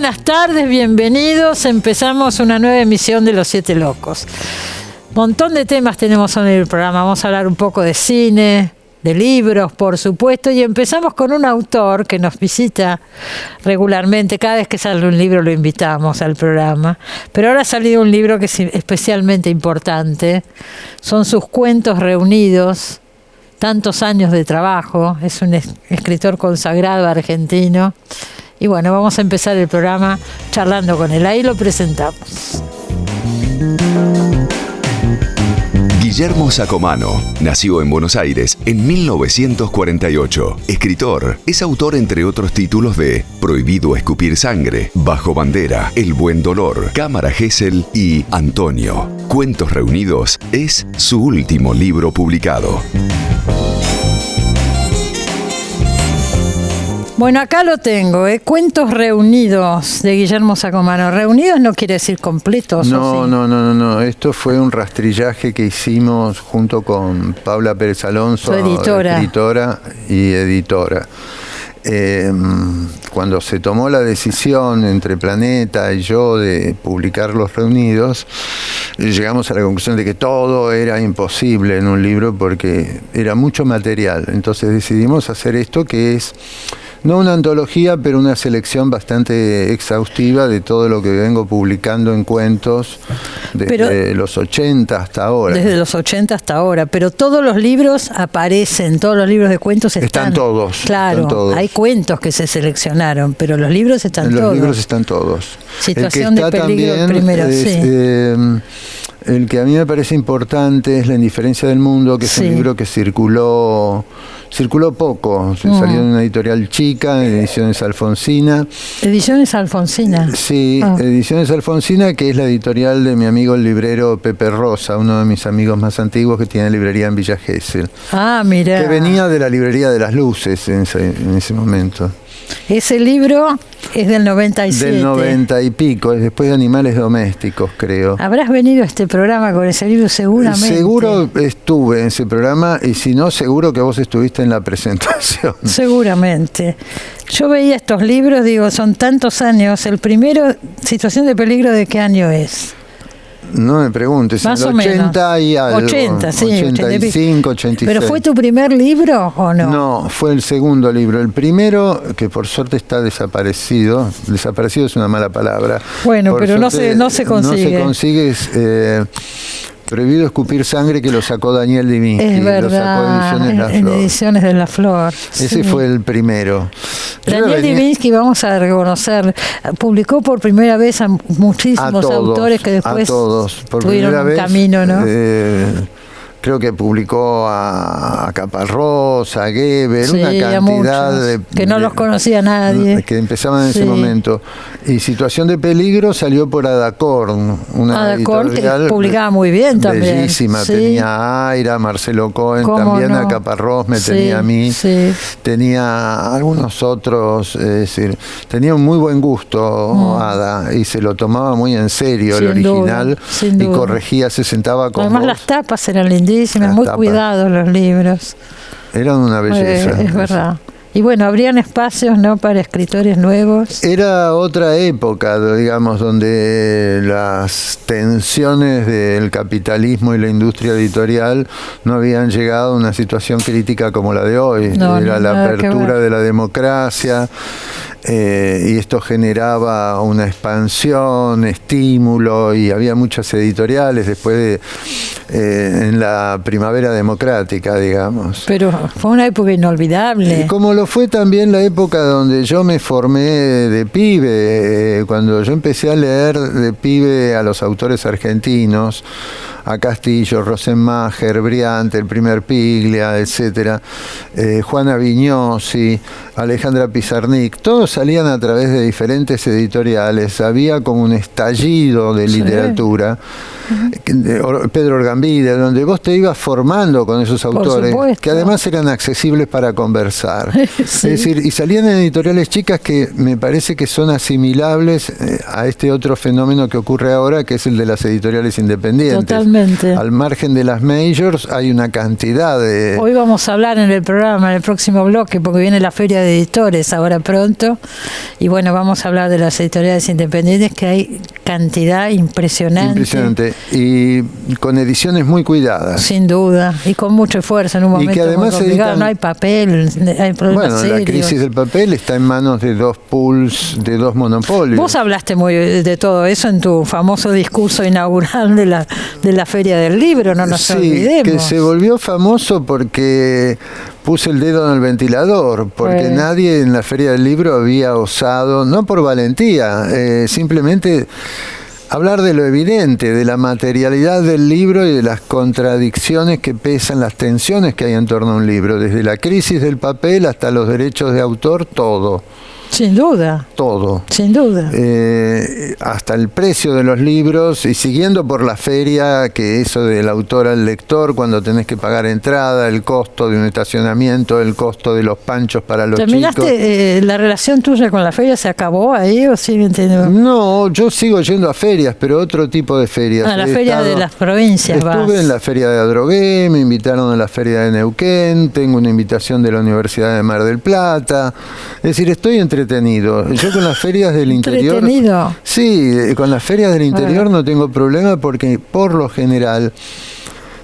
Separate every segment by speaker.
Speaker 1: buenas tardes, bienvenidos. Empezamos una nueva emisión de Los Siete Locos. Montón de temas tenemos en el programa. Vamos a hablar un poco de cine, de libros, por supuesto, y empezamos con un autor que nos visita regularmente. Cada vez que sale un libro lo invitamos al programa, pero ahora ha salido un libro que es especialmente importante. Son sus cuentos reunidos, tantos años de trabajo. Es un escritor consagrado argentino. Y bueno, vamos a empezar el programa charlando con él. Ahí lo presentamos.
Speaker 2: Guillermo Sacomano nació en Buenos Aires en 1948. Escritor, es autor entre otros títulos de Prohibido escupir sangre, Bajo bandera, El buen dolor, Cámara Gesell y Antonio. Cuentos reunidos es su último libro publicado.
Speaker 1: Bueno, acá lo tengo, Cuentos reunidos de Guillermo Sacomano. Reunidos no quiere decir completos.
Speaker 3: No,
Speaker 1: ¿sí?
Speaker 3: No. Esto fue un rastrillaje que hicimos junto con Paula Pérez Alonso, escritora y editora. Cuando se tomó la decisión entre Planeta y yo de publicar Los Reunidos, llegamos a la conclusión de que todo era imposible en un libro porque era mucho material. Entonces decidimos hacer esto, que es no una antología, pero una selección bastante exhaustiva de todo lo que vengo publicando en cuentos desde los 80 hasta ahora.
Speaker 1: Desde los 80 hasta ahora, pero todos los libros aparecen, todos los libros de cuentos están
Speaker 3: todos.
Speaker 1: Claro,
Speaker 3: están todos.
Speaker 1: Hay cuentos que se seleccionaron, pero los libros están todos.
Speaker 3: Los libros están todos.
Speaker 1: Situación de peligro primero, sí.
Speaker 3: El que a mí me parece importante es La indiferencia del mundo, que es un libro que circuló poco, salió en una editorial chica, en Ediciones Alfonsina.
Speaker 1: ¿Ediciones Alfonsina?
Speaker 3: Sí, Ediciones Alfonsina, que es la editorial de mi amigo el librero Pepe Rosa, uno de mis amigos más antiguos que tiene librería en Villa Gesell.
Speaker 1: Ah, mira.
Speaker 3: Que venía de la librería de las Luces en ese momento.
Speaker 1: Ese libro es del 97.
Speaker 3: Del 90 y pico, es después de Animales Domésticos, creo.
Speaker 1: Habrás venido a este programa con ese libro seguramente.
Speaker 3: Seguro estuve en ese programa, y si no, seguro que vos estuviste en la presentación.
Speaker 1: Seguramente. Yo veía estos libros, digo, son tantos años. El primero, Situación de peligro, ¿de qué año es?
Speaker 3: No me preguntes,
Speaker 1: más
Speaker 3: en el 80 y algo.
Speaker 1: 80, sí.
Speaker 3: 85, 86.
Speaker 1: ¿Pero fue tu primer libro o no?
Speaker 3: No, fue el segundo libro. El primero, que por suerte está desaparecido. Desaparecido es una mala palabra.
Speaker 1: Bueno,
Speaker 3: por
Speaker 1: pero
Speaker 3: suerte,
Speaker 1: no se consigue.
Speaker 3: No se consigue, es Prohibido escupir sangre, que lo sacó Daniel Divinsky.
Speaker 1: Es verdad,
Speaker 3: lo sacó
Speaker 1: en Ediciones de la Flor.
Speaker 3: Ese fue el primero.
Speaker 1: Daniel Divinsky, vamos a reconocer, publicó por primera vez a muchísimos autores que después tuvieron un camino, ¿no?
Speaker 3: Creo que publicó a Caparrós, a Gebel,
Speaker 1: sí,
Speaker 3: una cantidad
Speaker 1: que no los conocía nadie.
Speaker 3: Que empezaban en ese momento. Y Situación de peligro salió por Adacorn, una editorial
Speaker 1: que publicaba muy bien también.
Speaker 3: Bellísima, tenía a Aira, Marcelo Cohen, también a Caparrós me tenía a mí, tenía algunos otros, es decir, tenía un muy buen gusto Ada, y se lo tomaba muy en serio el original, y corregía, se sentaba con
Speaker 1: además
Speaker 3: vos.
Speaker 1: Las tapas eran lindísimas, muy cuidados los libros.
Speaker 3: Eran una belleza.
Speaker 1: Es verdad. Y bueno, habrían espacios, ¿no?, para escritores nuevos.
Speaker 3: Era otra época, digamos, donde las tensiones del capitalismo y la industria editorial no habían llegado a una situación crítica como la de hoy. Era la apertura de la democracia. Y esto generaba una expansión, estímulo, y había muchas editoriales después en la primavera democrática, digamos.
Speaker 1: Pero fue una época inolvidable.
Speaker 3: Y como lo fue también la época donde yo me formé de pibe, cuando yo empecé a leer de pibe a los autores argentinos, a Castillo, Rosenmacher, Briante, el primer Piglia, etcétera, Juana Vignosi, Alejandra Pizarnik, todos salían a través de diferentes editoriales. Había como un estallido de literatura. Pedro Orgambide, donde vos te ibas formando con esos autores, que además eran accesibles para conversar. Es decir, y salían en editoriales chicas que me parece que son asimilables a este otro fenómeno que ocurre ahora, que es el de las editoriales independientes.
Speaker 1: Totalmente. Totalmente.
Speaker 3: Al margen de las majors hay una cantidad de...
Speaker 1: Hoy vamos a hablar en el programa, en el próximo bloque, porque viene la Feria de Editores ahora pronto, y bueno, vamos a hablar de las editoriales independientes, que hay cantidad impresionante.
Speaker 3: Impresionante, y con ediciones muy cuidadas.
Speaker 1: Sin duda, y con mucho esfuerzo en un momento
Speaker 3: y que además
Speaker 1: muy complicado. No hay papel, hay problemas
Speaker 3: bueno,
Speaker 1: serios.
Speaker 3: La crisis del papel está en manos de dos pools, de dos monopolios.
Speaker 1: Vos hablaste muy de todo eso en tu famoso discurso inaugural de la Feria del Libro, no nos olvidemos.
Speaker 3: Que se volvió famoso porque puse el dedo en el ventilador, porque nadie en la Feria del Libro había osado, no por valentía, simplemente hablar de lo evidente, de la materialidad del libro y de las contradicciones que pesan, las tensiones que hay en torno a un libro, desde la crisis del papel hasta los derechos de autor, todo.
Speaker 1: Sin duda.
Speaker 3: Todo.
Speaker 1: Sin duda.
Speaker 3: Hasta el precio de los libros, y siguiendo por la feria, que eso del autor al lector, cuando tenés que pagar entrada, el costo de un estacionamiento, el costo de los panchos para los
Speaker 1: ¿Terminaste,
Speaker 3: chicos.
Speaker 1: La relación tuya con la feria se acabó ahí o sigue entendiendo?
Speaker 3: No, yo sigo yendo a ferias, pero otro tipo de ferias.
Speaker 1: La feria de las provincias.
Speaker 3: Estuve en la feria de Adrogué, me invitaron a la feria de Neuquén, tengo una invitación de la Universidad de Mar del Plata. Es decir, estoy entretenido. Yo con las ferias del interior...
Speaker 1: ¿Entretenido?
Speaker 3: Sí, con las ferias del interior no tengo problema porque por lo general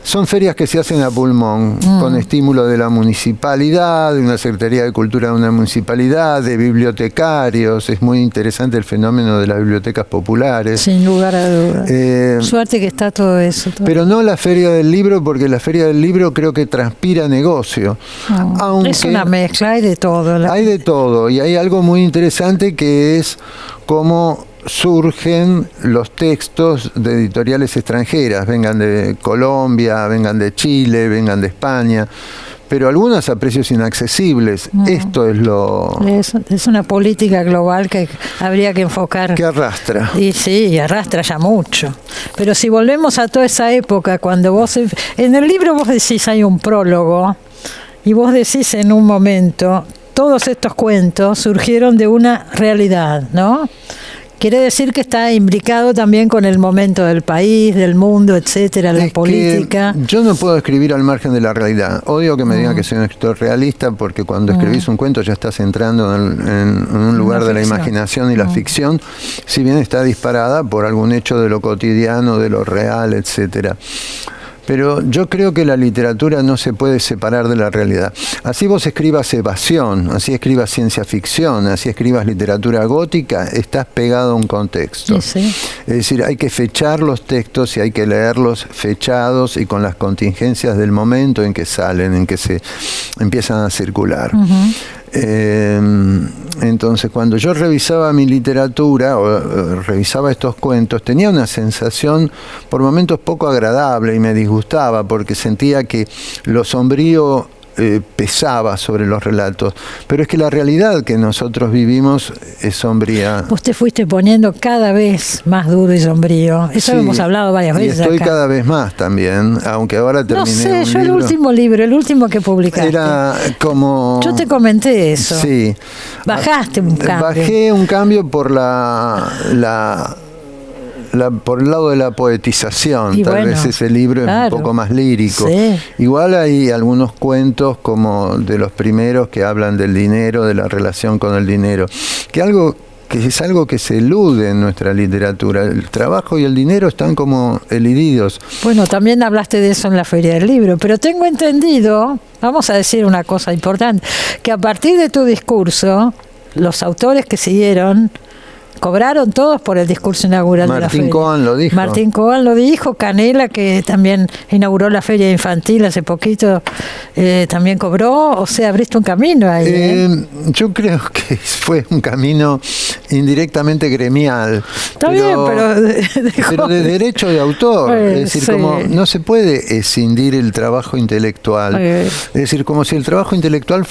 Speaker 3: son ferias que se hacen a pulmón, con estímulo de la municipalidad, de una Secretaría de Cultura de una municipalidad, de bibliotecarios. Es muy interesante el fenómeno de las bibliotecas populares.
Speaker 1: Sin lugar a dudas. Suerte que está todo eso.
Speaker 3: Pero no la Feria del Libro, porque la Feria del Libro creo que transpira negocio.
Speaker 1: Es una mezcla, hay de todo.
Speaker 3: Hay de todo, y hay algo muy interesante que es cómo surgen los textos de editoriales extranjeras, vengan de Colombia, vengan de Chile, vengan de España, pero algunas a precios inaccesibles. Esto es lo...
Speaker 1: Es una política global que habría que enfocar.
Speaker 3: Que arrastra.
Speaker 1: Y sí, arrastra ya mucho. Pero si volvemos a toda esa época, cuando vos... En el libro vos decís, hay un prólogo, y vos decís en un momento, todos estos cuentos surgieron de una realidad, ¿no? Quiere decir que está imbricado también con el momento del país, del mundo, etcétera, la política.
Speaker 3: Yo no puedo escribir al margen de la realidad. Odio que me digan que soy un escritor realista, porque cuando escribís un cuento ya estás entrando en un lugar de la imaginación y la ficción, si bien está disparada por algún hecho de lo cotidiano, de lo real, etcétera. Pero yo creo que la literatura no se puede separar de la realidad. Así vos escribas evasión, así escribas ciencia ficción, así escribas literatura gótica, estás pegado a un contexto.
Speaker 1: Sí.
Speaker 3: Es decir, hay que fechar los textos y hay que leerlos fechados y con las contingencias del momento en que salen, en que se empiezan a circular. Entonces, cuando yo revisaba mi literatura o revisaba estos cuentos, tenía una sensación por momentos poco agradable y me disgustaba porque sentía que lo sombrío pesaba sobre los relatos, pero es que la realidad que nosotros vivimos es sombría.
Speaker 1: Vos te fuiste poniendo cada vez más duro y sombrío. Eso lo hemos hablado varias veces.
Speaker 3: Y estoy
Speaker 1: acá.
Speaker 3: cada vez más también, aunque ahora terminé.
Speaker 1: No sé, yo
Speaker 3: libro,
Speaker 1: el último que publicaste.
Speaker 3: Era como...
Speaker 1: Yo te comenté eso.
Speaker 3: Sí.
Speaker 1: Bajaste un cambio.
Speaker 3: Bajé un cambio por por el lado de la poetización. Tal vez ese libro es un poco más lírico.
Speaker 1: Sí.
Speaker 3: Igual hay algunos cuentos como de los primeros que hablan del dinero, de la relación con el dinero, que es algo que se elude en nuestra literatura. El trabajo y el dinero están como elididos.
Speaker 1: Bueno, también hablaste de eso en la Feria del Libro, pero tengo entendido, vamos a decir una cosa importante, que a partir de tu discurso, los autores que siguieron cobraron todos por el discurso inaugural de la feria.
Speaker 3: Martín Coan lo dijo.
Speaker 1: Martín Coan lo dijo, Canela, que también inauguró la feria infantil hace poquito, también cobró, o sea, abriste un camino ahí.
Speaker 3: Yo creo que fue un camino indirectamente gremial.
Speaker 1: Está bien,
Speaker 3: pero de derecho de autor. Es decir, como no se puede escindir el trabajo intelectual. Es decir, como si el trabajo intelectual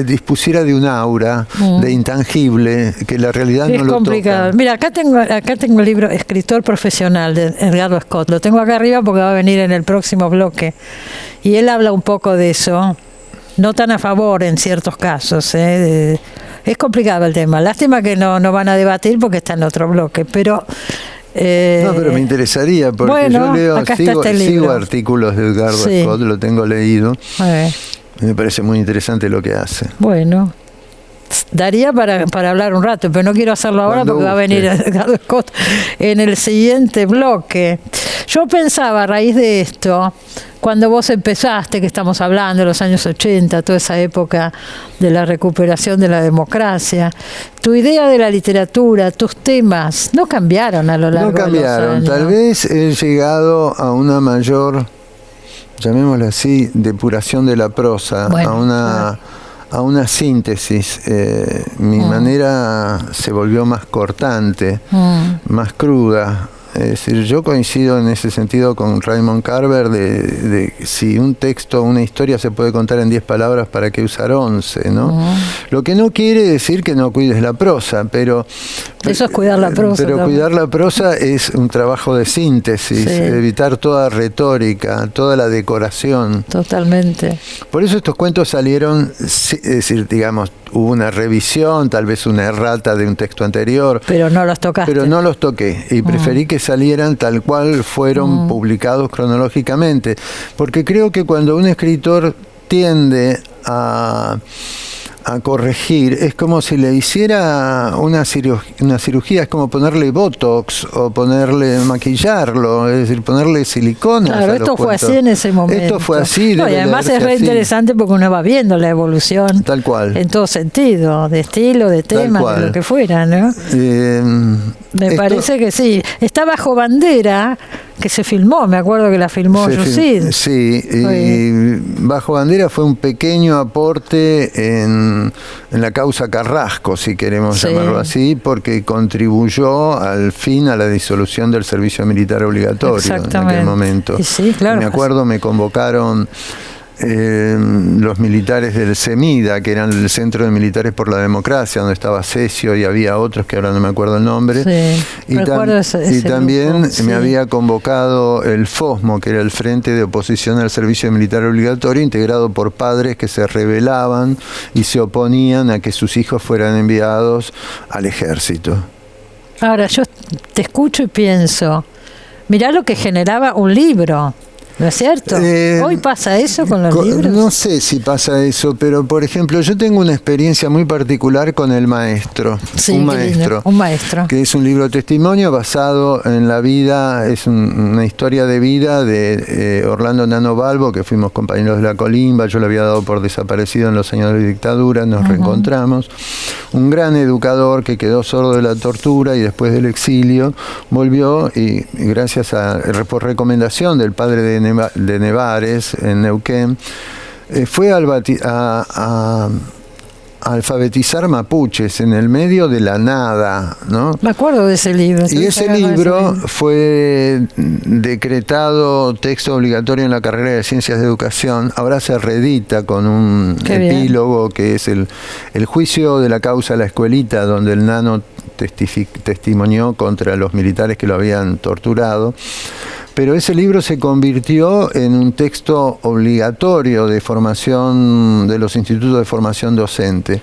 Speaker 3: dispusiera de un aura, de intangible, que la realidad no lo
Speaker 1: complicado.
Speaker 3: toca.
Speaker 1: Mira, acá tengo el libro Escritor Profesional de Edgardo Scott. Lo tengo acá arriba porque va a venir en el próximo bloque. Y él habla un poco de eso, no tan a favor en ciertos casos. Es complicado el tema. Lástima que no van a debatir porque está en otro bloque. Pero
Speaker 3: No, pero me interesaría, porque
Speaker 1: bueno,
Speaker 3: yo leo,
Speaker 1: acá está este
Speaker 3: sigo
Speaker 1: libro.
Speaker 3: artículos de Edgardo
Speaker 1: Sí.
Speaker 3: Scott, lo tengo leído.
Speaker 1: Eh,
Speaker 3: Me parece muy interesante lo que hace.
Speaker 1: Bueno, daría para hablar un rato, pero no quiero hacerlo ahora
Speaker 3: Cuando
Speaker 1: porque va a
Speaker 3: guste.
Speaker 1: venir Edgardo Scott en el siguiente bloque. Yo pensaba a raíz de esto, cuando vos empezaste, que estamos hablando de los años 80, toda esa época de la recuperación de la democracia, tu idea de la literatura, tus temas, no cambiaron a lo largo
Speaker 3: No cambiaron,
Speaker 1: de los años.
Speaker 3: tal vez he llegado a una mayor, llamémoslo así, depuración de la prosa,
Speaker 1: Bueno,
Speaker 3: a una síntesis. Mi manera se volvió más cortante, más cruda. Es decir, yo coincido en ese sentido con Raymond Carver de si un texto, una historia se puede contar en 10 palabras, ¿para qué usar 11? ¿No? Lo que no quiere decir que no cuides la prosa, pero...
Speaker 1: Eso es cuidar la prosa.
Speaker 3: Pero
Speaker 1: también.
Speaker 3: cuidar la prosa es un trabajo de síntesis,
Speaker 1: Sí.
Speaker 3: evitar toda retórica, toda la decoración.
Speaker 1: Totalmente.
Speaker 3: Por eso estos cuentos salieron, es decir, digamos, hubo una revisión, tal vez una errata de un texto anterior,
Speaker 1: Pero no los tocaste.
Speaker 3: pero no los toqué y preferí que salieran tal cual fueron publicados cronológicamente, porque creo que cuando un escritor tiende a corregir, es como si le hiciera una cirugía, es como ponerle botox o maquillarlo, es decir, ponerle siliconas.
Speaker 1: Claro,
Speaker 3: a los
Speaker 1: esto fue
Speaker 3: cuentos.
Speaker 1: así en ese momento.
Speaker 3: Esto fue así.
Speaker 1: No, y
Speaker 3: debe
Speaker 1: además
Speaker 3: leerse
Speaker 1: es re
Speaker 3: así.
Speaker 1: interesante porque uno va viendo la evolución.
Speaker 3: Tal cual.
Speaker 1: En todo sentido, de estilo, de
Speaker 3: Tal
Speaker 1: tema,
Speaker 3: cual.
Speaker 1: de lo que fuera, ¿no? Me parece que sí. Está Bajo Bandera, que se filmó, me acuerdo que la filmó Yusid.
Speaker 3: Sí, y Bajo Bandera fue un pequeño aporte en la causa Carrasco, si queremos
Speaker 1: Sí.
Speaker 3: llamarlo así, porque contribuyó al fin a la disolución del servicio militar obligatorio en
Speaker 1: Exactamente.
Speaker 3: aquel momento.
Speaker 1: Y sí, claro.
Speaker 3: Me acuerdo, me convocaron los militares del CEMIDA, que eran el Centro de Militares por la Democracia, donde estaba Cesio y había otros que ahora no me acuerdo el nombre.
Speaker 1: Sí,
Speaker 3: Y,
Speaker 1: recuerdo ese
Speaker 3: también
Speaker 1: grupo, sí.
Speaker 3: me había convocado el FOSMO, que era el Frente de Oposición al Servicio Militar Obligatorio, integrado por padres que se rebelaban y se oponían a que sus hijos fueran enviados al ejército.
Speaker 1: Ahora, yo te escucho y pienso, mirá lo que generaba un libro, ¿no es cierto? ¿Hoy pasa eso con los libros?
Speaker 3: No sé si pasa eso, pero por ejemplo, yo tengo una experiencia muy particular con El Maestro.
Speaker 1: Sí,
Speaker 3: un
Speaker 1: qué lindo,
Speaker 3: maestro.
Speaker 1: un maestro.
Speaker 3: Que es un libro testimonio basado en la vida, es una historia de vida de Orlando Nano Balbo, que fuimos compañeros de la Colimba, yo lo había dado por desaparecido en los años de dictadura, nos reencontramos. Un gran educador que quedó sordo de la tortura y después del exilio volvió y gracias por recomendación del padre de Nevares en Neuquén, fue a alfabetizar mapuches en el medio de la nada, ¿no?
Speaker 1: Me acuerdo de ese libro.
Speaker 3: Y ese libro fue decretado texto obligatorio en la carrera de Ciencias de Educación. Ahora se reedita con un epílogo que es el juicio de la causa a la escuelita, donde el Nano testimonió contra los militares que lo habían torturado. Pero ese libro se convirtió en un texto obligatorio de formación de los institutos de formación docente.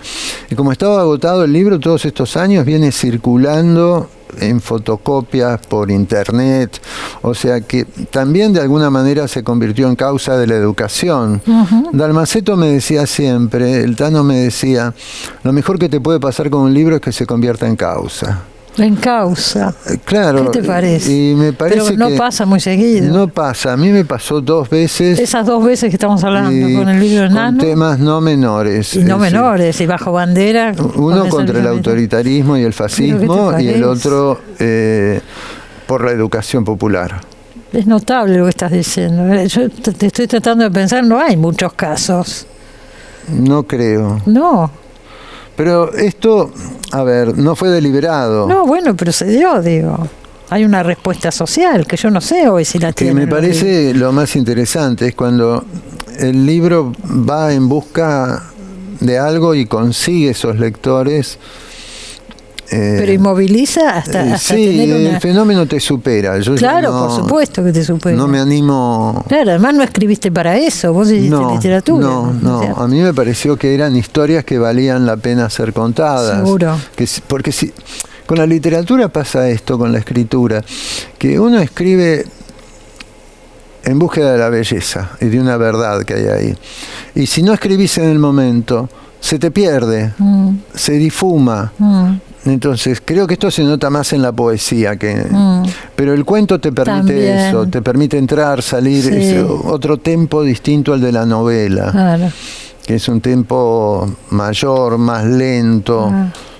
Speaker 3: Y como estaba agotado el libro todos estos años, viene circulando en fotocopias por internet, o sea que también de alguna manera se convirtió en causa de la educación. Dalmaceto me decía siempre, el Tano me decía, lo mejor que te puede pasar con un libro es que se convierta en causa.
Speaker 1: En causa.
Speaker 3: Claro.
Speaker 1: ¿Qué te parece?
Speaker 3: Y me parece
Speaker 1: pero no
Speaker 3: que
Speaker 1: pasa muy seguido.
Speaker 3: No pasa. A mí me pasó 2 veces.
Speaker 1: Esas 2 veces que estamos hablando con el libro de Nano.
Speaker 3: Con temas no menores.
Speaker 1: Y no menores, y Bajo Bandera.
Speaker 3: Uno contra el autoritarismo y el fascismo, y el otro por la educación popular.
Speaker 1: Es notable lo que estás diciendo. Yo te estoy tratando de pensar, no hay muchos casos.
Speaker 3: No creo.
Speaker 1: No.
Speaker 3: Pero esto, a ver, no fue deliberado.
Speaker 1: No, bueno, pero se dio, digo. Hay una respuesta social que yo no sé hoy si la tiene.
Speaker 3: Que me parece lo más interesante es cuando el libro va en busca de algo y consigue esos lectores.
Speaker 1: Pero inmoviliza hasta
Speaker 3: sí,
Speaker 1: tener una...
Speaker 3: el fenómeno te supera. Yo
Speaker 1: claro, por supuesto que te supera.
Speaker 3: No me animo...
Speaker 1: Claro, además no escribiste para eso, vos hiciste literatura.
Speaker 3: No, a mí me pareció que eran historias que valían la pena ser contadas.
Speaker 1: Seguro.
Speaker 3: Porque si... Con la literatura pasa esto, con la escritura, que uno escribe en búsqueda de la belleza y de una verdad que hay ahí. Y si no escribís en el momento, se te pierde, se difuma. Entonces, creo que esto se nota más en la poesía que... Pero el cuento te permite
Speaker 1: También.
Speaker 3: eso, te permite entrar, salir,
Speaker 1: Sí.
Speaker 3: es otro tempo distinto al de la novela,
Speaker 1: Claro.
Speaker 3: que es un tempo mayor, más lento.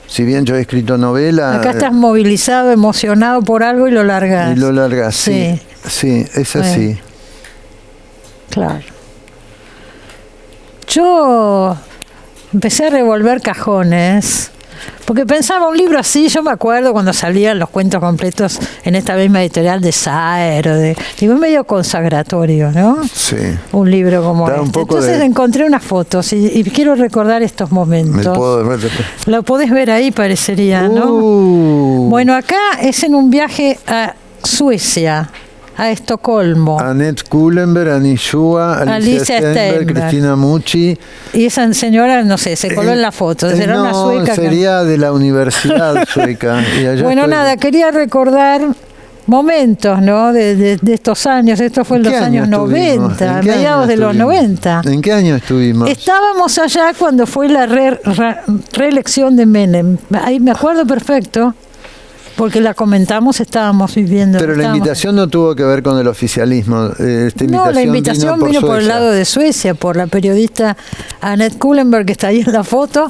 Speaker 3: Si bien yo he escrito novela...
Speaker 1: Acá estás movilizado, emocionado por algo y lo largas.
Speaker 3: Y lo largas, sí. Sí, es así.
Speaker 1: Claro. Yo empecé a revolver cajones, porque pensaba un libro así, yo me acuerdo cuando salían los cuentos completos en esta misma editorial de Saer, digo, es medio consagratorio, ¿no?
Speaker 3: Sí.
Speaker 1: Un libro como
Speaker 3: Da un
Speaker 1: este.
Speaker 3: poco
Speaker 1: Entonces
Speaker 3: de-
Speaker 1: encontré unas fotos y quiero recordar estos momentos. Lo podés ver ahí, parecería, ¿no? Bueno, acá es en un viaje a Suecia, a Estocolmo.
Speaker 3: Annette Kullenberg, Annie Shua, Alicia Stenberg, Cristina Mucci.
Speaker 1: Y esa señora, no sé, se coló en la foto. ¿Será una sueca?
Speaker 3: Sería de la universidad sueca. Y allá
Speaker 1: Bueno,
Speaker 3: estoy.
Speaker 1: nada, quería recordar momentos, ¿no? De estos años. Esto fue en los
Speaker 3: ¿Qué
Speaker 1: años
Speaker 3: año estuvimos?
Speaker 1: 90,
Speaker 3: ¿En qué año
Speaker 1: mediados de los
Speaker 3: estuvimos?
Speaker 1: 90.
Speaker 3: ¿En qué año estuvimos?
Speaker 1: Estábamos allá cuando fue la reelección de Menem. Ahí me acuerdo perfecto, porque la comentamos, estábamos viviendo.
Speaker 3: Pero la invitación no tuvo que ver con el oficialismo.
Speaker 1: No, la invitación vino por el
Speaker 3: Suecia.
Speaker 1: lado de Suecia, por la periodista Annette Kullenberg, que está ahí en la foto,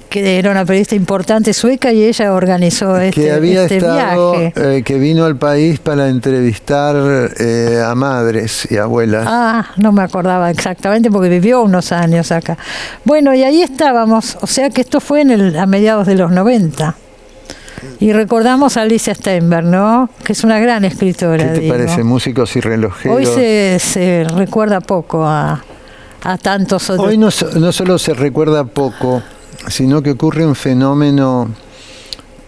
Speaker 1: que era una periodista importante sueca, y ella organizó
Speaker 3: Que
Speaker 1: este
Speaker 3: había estado,
Speaker 1: viaje.
Speaker 3: que vino al país para entrevistar a madres y abuelas.
Speaker 1: Ah, no me acordaba exactamente porque vivió unos años acá. Bueno, y ahí estábamos, o sea que esto fue a mediados de los 90. Y recordamos a Alicia Stenberg, ¿no? Que es una gran escritora.
Speaker 3: ¿Qué te
Speaker 1: digo.
Speaker 3: parece? Músicos y relojeros.
Speaker 1: Hoy se recuerda poco a tantos otros.
Speaker 3: Hoy no solo se recuerda poco, sino que ocurre un fenómeno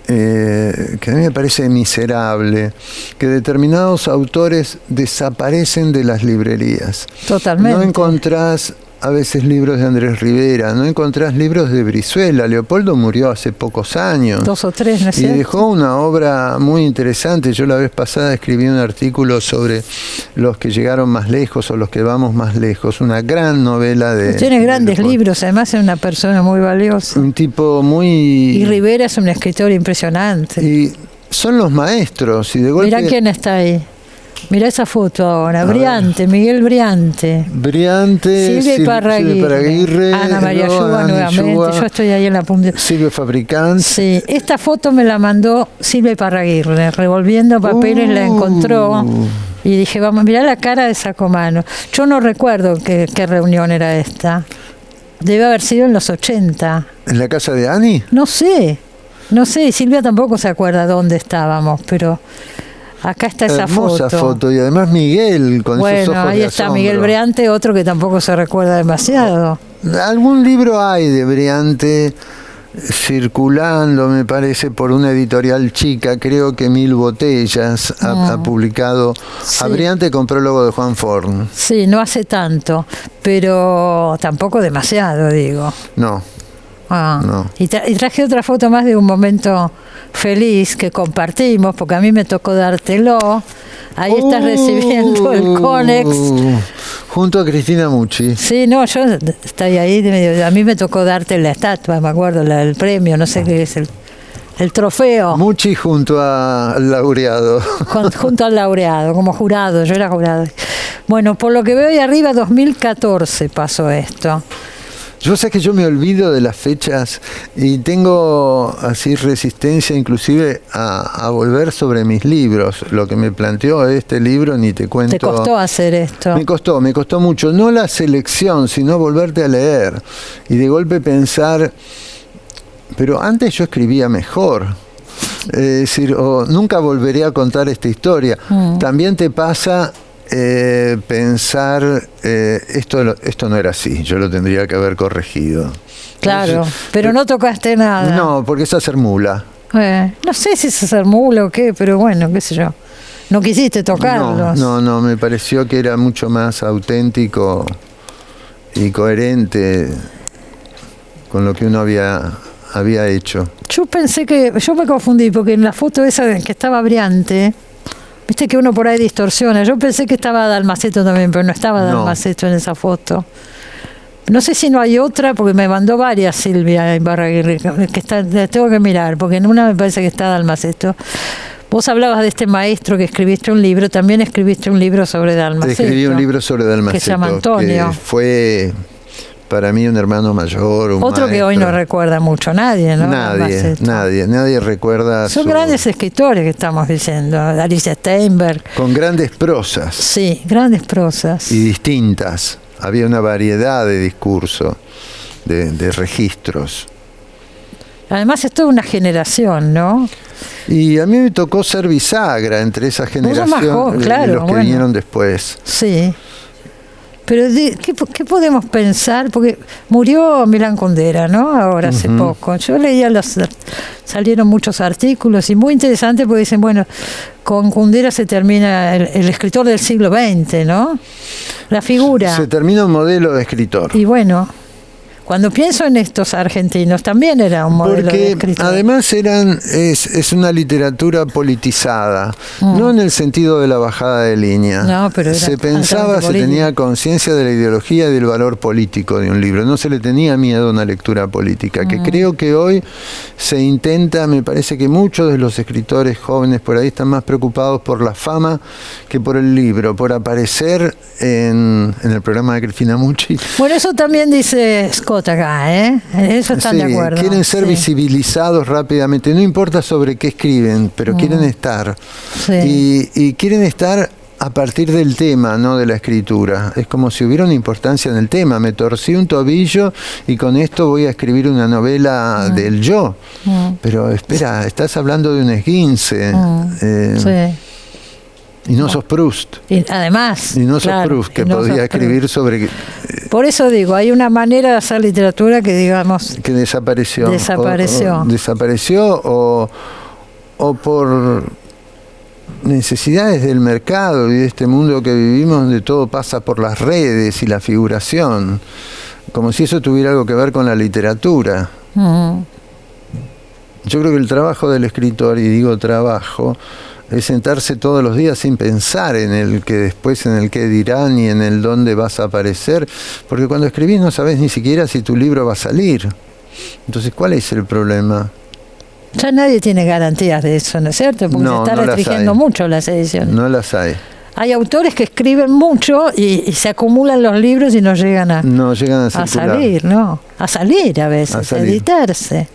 Speaker 3: que a mí me parece miserable, que determinados autores desaparecen de las librerías.
Speaker 1: Totalmente.
Speaker 3: No encontrás a veces libros de Andrés Rivera, no encontrás libros de Brizuela. Leopoldo murió hace pocos años.
Speaker 1: 2 o 3, ¿no es
Speaker 3: Y
Speaker 1: cierto?
Speaker 3: dejó una obra muy interesante. Yo la vez pasada escribí un artículo sobre los que llegaron más lejos o los que vamos más lejos. Una gran novela de...
Speaker 1: Tiene grandes
Speaker 3: Leopoldo.
Speaker 1: libros, además es una persona muy valiosa.
Speaker 3: Un tipo muy...
Speaker 1: Y Rivera es un escritor impresionante.
Speaker 3: Y son los maestros. Y de golpe...
Speaker 1: Mirá quién está ahí. Mirá esa foto ahora.
Speaker 3: A
Speaker 1: Briante, Miguel Briante.
Speaker 3: Briante,
Speaker 1: Silvia Iparraguirre. Ana María Yuba nuevamente. Yo estoy ahí en la punta.
Speaker 3: Silvio Fabricant.
Speaker 1: Sí, esta foto me la mandó Silvia Iparraguirre. Revolviendo papeles la encontró. Y dije, vamos, mirá la cara de Sacomano. Yo no recuerdo qué reunión era esta. Debe haber sido en los 80.
Speaker 3: ¿En la casa de Ani?
Speaker 1: No sé. Y Silvia tampoco se acuerda dónde estábamos, pero acá está esa
Speaker 3: Hermosa
Speaker 1: foto.
Speaker 3: foto. Y además Miguel con esos
Speaker 1: Bueno,
Speaker 3: ojos
Speaker 1: ahí
Speaker 3: de
Speaker 1: está
Speaker 3: asombro.
Speaker 1: Miguel Briante, otro que tampoco se recuerda demasiado.
Speaker 3: Algún libro hay de Briante circulando, me parece, por una editorial chica. Creo que 1000 Botellas ha publicado.
Speaker 1: Sí.
Speaker 3: A Briante con prólogo de Juan Forn.
Speaker 1: Sí, no hace tanto, pero tampoco demasiado, digo.
Speaker 3: No. No.
Speaker 1: Y traje otra foto más de un momento feliz que compartimos, porque a mí me tocó dártelo. Ahí estás recibiendo el Conex.
Speaker 3: Junto a Cristina Mucci.
Speaker 1: Sí, no, yo estoy ahí, a mí me tocó darte la estatua, me acuerdo, el premio, no sé qué es, el trofeo.
Speaker 3: Mucci junto al laureado.
Speaker 1: Junto al laureado, como jurado, yo era jurado. Bueno, por lo que veo ahí arriba, 2014 pasó esto.
Speaker 3: Yo sé que yo me olvido de las fechas y tengo así resistencia inclusive a volver sobre mis libros. Lo que me planteó este libro, ni te cuento.
Speaker 1: ¿Te costó hacer esto?
Speaker 3: Me costó mucho. No la selección, sino volverte a leer. Y de golpe pensar, pero antes yo escribía mejor. Es decir, nunca volveré a contar esta historia. También te pasa... pensar esto no era así, yo lo tendría que haber corregido.
Speaker 1: Claro,
Speaker 3: Entonces,
Speaker 1: pero no tocaste nada.
Speaker 3: No, porque es hacer mula.
Speaker 1: No sé si es hacer mula o qué, pero bueno, qué sé yo. No quisiste tocarlos.
Speaker 3: No, me pareció que era mucho más auténtico y coherente con lo que uno había había hecho.
Speaker 1: Yo me confundí porque en la foto esa que estaba Briante, viste que uno por ahí distorsiona. Yo pensé que estaba Dalmaceto también, pero no estaba Dalmaceto en esa foto. No sé si no hay otra, porque me mandó varias Silvia Ibarraguirre, que tengo que mirar, porque en una me parece que está Dalmaceto. Vos hablabas de este maestro que escribiste un libro, también escribiste un libro sobre Dalmaceto.
Speaker 3: Escribí un libro sobre Dalmaceto,
Speaker 1: que se llama Antonio.
Speaker 3: Que fue para mí un hermano mayor, un
Speaker 1: otro maestro que hoy no recuerda mucho nadie, ¿no?
Speaker 3: Nadie recuerda.
Speaker 1: Son grandes escritores que estamos diciendo, Alicia Steinberg.
Speaker 3: Con grandes prosas.
Speaker 1: Sí, grandes prosas.
Speaker 3: Y distintas. Había una variedad de discurso, de registros.
Speaker 1: Además es toda una generación, ¿no?
Speaker 3: Y a mí me tocó ser bisagra entre esa generación y los que vinieron después.
Speaker 1: Sí. Pero ¿qué podemos pensar? Porque murió Milán Kundera, ¿no? Ahora hace poco. Yo leía salieron muchos artículos y muy interesante porque dicen, bueno, con Kundera se termina el escritor del siglo XX, ¿no? La figura.
Speaker 3: Se termina un modelo de escritor.
Speaker 1: Y bueno, cuando pienso en estos argentinos, también era un modelo de escritor.
Speaker 3: Porque además es una literatura politizada, no en el sentido de la bajada de línea.
Speaker 1: No, pero
Speaker 3: se pensaba, se tenía conciencia de la ideología y del valor político de un libro. No se le tenía miedo a una lectura política, que creo que hoy se intenta. Me parece que muchos de los escritores jóvenes por ahí están más preocupados por la fama que por el libro, por aparecer en el programa de Cristina Mucci.
Speaker 1: Bueno, eso también dice Scott acá, ¿eh? Eso están de acuerdo.
Speaker 3: Quieren ser visibilizados rápidamente, no importa sobre qué escriben, pero quieren estar. Sí. Y quieren estar a partir del tema, no de la escritura. Es como si hubiera una importancia en el tema. Me torcí un tobillo y con esto voy a escribir una novela del yo. Pero espera, estás hablando de un esguince. Sí. Y no sos Proust.
Speaker 1: Y además.
Speaker 3: Y no sos Proust, que podía escribir sobre...
Speaker 1: Por eso digo, hay una manera de hacer literatura que digamos...
Speaker 3: Que desapareció.
Speaker 1: Desapareció.
Speaker 3: O por necesidades del mercado y de este mundo que vivimos, donde todo pasa por las redes y la figuración. Como si eso tuviera algo que ver con la literatura. Yo creo que el trabajo del escritor, y digo trabajo, es sentarse todos los días sin pensar en el que después, en el que dirán y en el dónde vas a aparecer, porque cuando escribís no sabés ni siquiera si tu libro va a salir. Entonces, ¿cuál es el problema?
Speaker 1: Ya nadie tiene garantías de eso, ¿no es cierto? Porque se está restringiendo mucho las ediciones.
Speaker 3: No las hay.
Speaker 1: Hay autores que escriben mucho y se acumulan los libros y no llegan a salir, ¿no? A salir a veces, a editarse.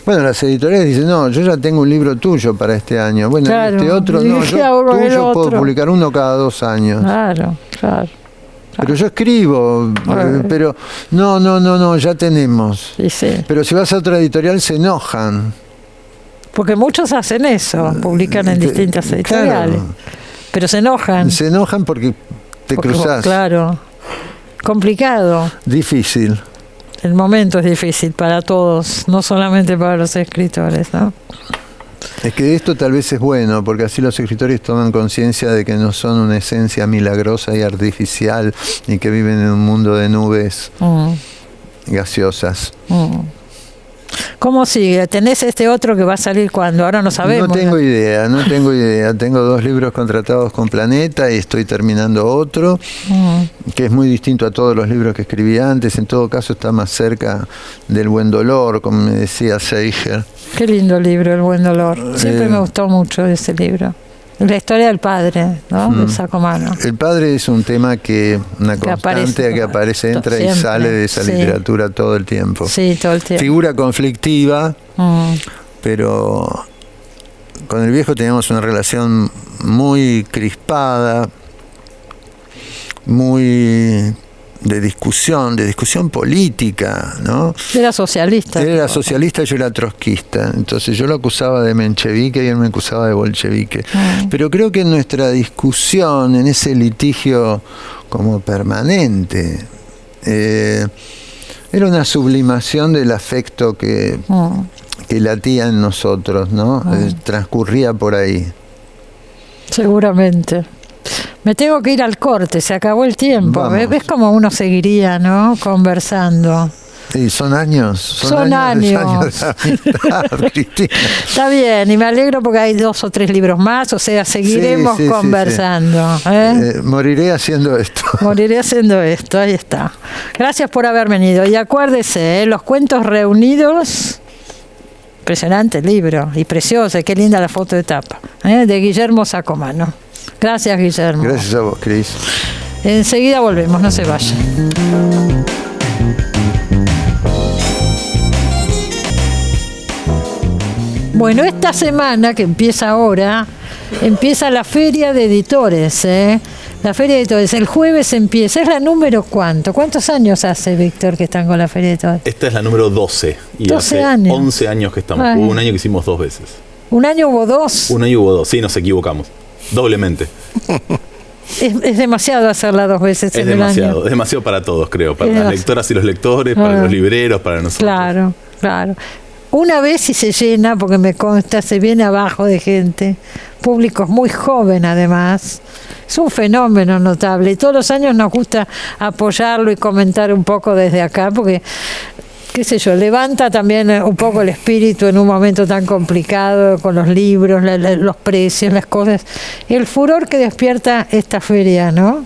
Speaker 3: Bueno, las editoriales dicen, no, yo ya tengo un libro tuyo para este año. Bueno, este otro, no, yo tuyo puedo publicar uno cada 2 años.
Speaker 1: Claro.
Speaker 3: Pero yo escribo, pero no, ya tenemos.
Speaker 1: Sí.
Speaker 3: Pero si vas a otra editorial se enojan.
Speaker 1: Porque muchos hacen eso, publican en distintas editoriales. Claro. Pero se enojan.
Speaker 3: Se enojan porque te cruzás.
Speaker 1: Claro. Complicado.
Speaker 3: Difícil.
Speaker 1: El momento es difícil para todos, no solamente para los escritores, ¿no?
Speaker 3: Es que esto tal vez es bueno, porque así los escritores toman conciencia de que no son una esencia milagrosa y artificial, ni que viven en un mundo de nubes gaseosas.
Speaker 1: ¿Cómo sigue? ¿Tenés este otro que va a salir cuando? Ahora no sabemos.
Speaker 3: No tengo idea. Tengo 2 libros contratados con Planeta y estoy terminando otro, que es muy distinto a todos los libros que escribí antes. En todo caso está más cerca del Buen Dolor, como me decía Seiger.
Speaker 1: Qué lindo libro, El Buen Dolor. Siempre me gustó mucho ese libro. La historia del padre, ¿no? De Sacomano.
Speaker 3: El padre es un tema una constante que aparece, entra y sale de esa literatura todo el tiempo.
Speaker 1: Sí, todo el tiempo.
Speaker 3: Figura conflictiva, pero con el viejo teníamos una relación muy crispada, muy de discusión política, ¿no?
Speaker 1: Era socialista.
Speaker 3: Él era socialista, yo era trotskista. Entonces yo lo acusaba de menchevique y él me acusaba de bolchevique. Pero creo que en nuestra discusión, en ese litigio como permanente, era una sublimación del afecto que latía en nosotros, ¿no? Transcurría por ahí.
Speaker 1: Seguramente. Me tengo que ir al corte, se acabó el tiempo.
Speaker 3: Vamos.
Speaker 1: ¿Ves cómo uno seguiría, ¿no? Conversando?
Speaker 3: Y son años.
Speaker 1: Son años.
Speaker 3: De amistad, Cristina.
Speaker 1: Está bien, y me alegro porque hay 2 o 3 libros más, o sea, seguiremos conversando.
Speaker 3: Moriré haciendo esto.
Speaker 1: Moriré haciendo esto, ahí está. Gracias por haber venido. Y acuérdese, Los Cuentos Reunidos, impresionante el libro, y precioso, qué linda la foto de tapa, de Guillermo Sacomano. Gracias, Guillermo.
Speaker 3: Gracias a vos, Cris.
Speaker 1: Enseguida volvemos, no se vayan. Bueno, esta semana que empieza ahora, empieza la Feria de Editores, La Feria de Editores, el jueves empieza. ¿Es la número cuánto? ¿Cuántos años hace, Víctor, que están con la Feria de Editores?
Speaker 4: Esta es la número 12. Y
Speaker 1: 12
Speaker 4: hace
Speaker 1: años.
Speaker 4: 11 años que estamos.
Speaker 1: Ay.
Speaker 4: Hubo un año que hicimos 2 veces.
Speaker 1: ¿Un año hubo 2?
Speaker 4: Un año hubo 2, sí, nos equivocamos. Doblemente.
Speaker 1: Es demasiado hacerla 2 veces
Speaker 4: Es
Speaker 1: en el
Speaker 4: demasiado,
Speaker 1: año.
Speaker 4: es demasiado para todos, creo. Para
Speaker 1: Es
Speaker 4: las
Speaker 1: demasiado.
Speaker 4: lectoras y los lectores, para los libreros, para nosotros.
Speaker 1: Claro, claro. Una vez y se llena, porque me consta, se viene abajo de gente, públicos muy joven además. Es un fenómeno notable y todos los años nos gusta apoyarlo y comentar un poco desde acá, porque, qué sé yo, levanta también un poco el espíritu en un momento tan complicado con los libros, los precios, las cosas. El furor que despierta esta feria, ¿no?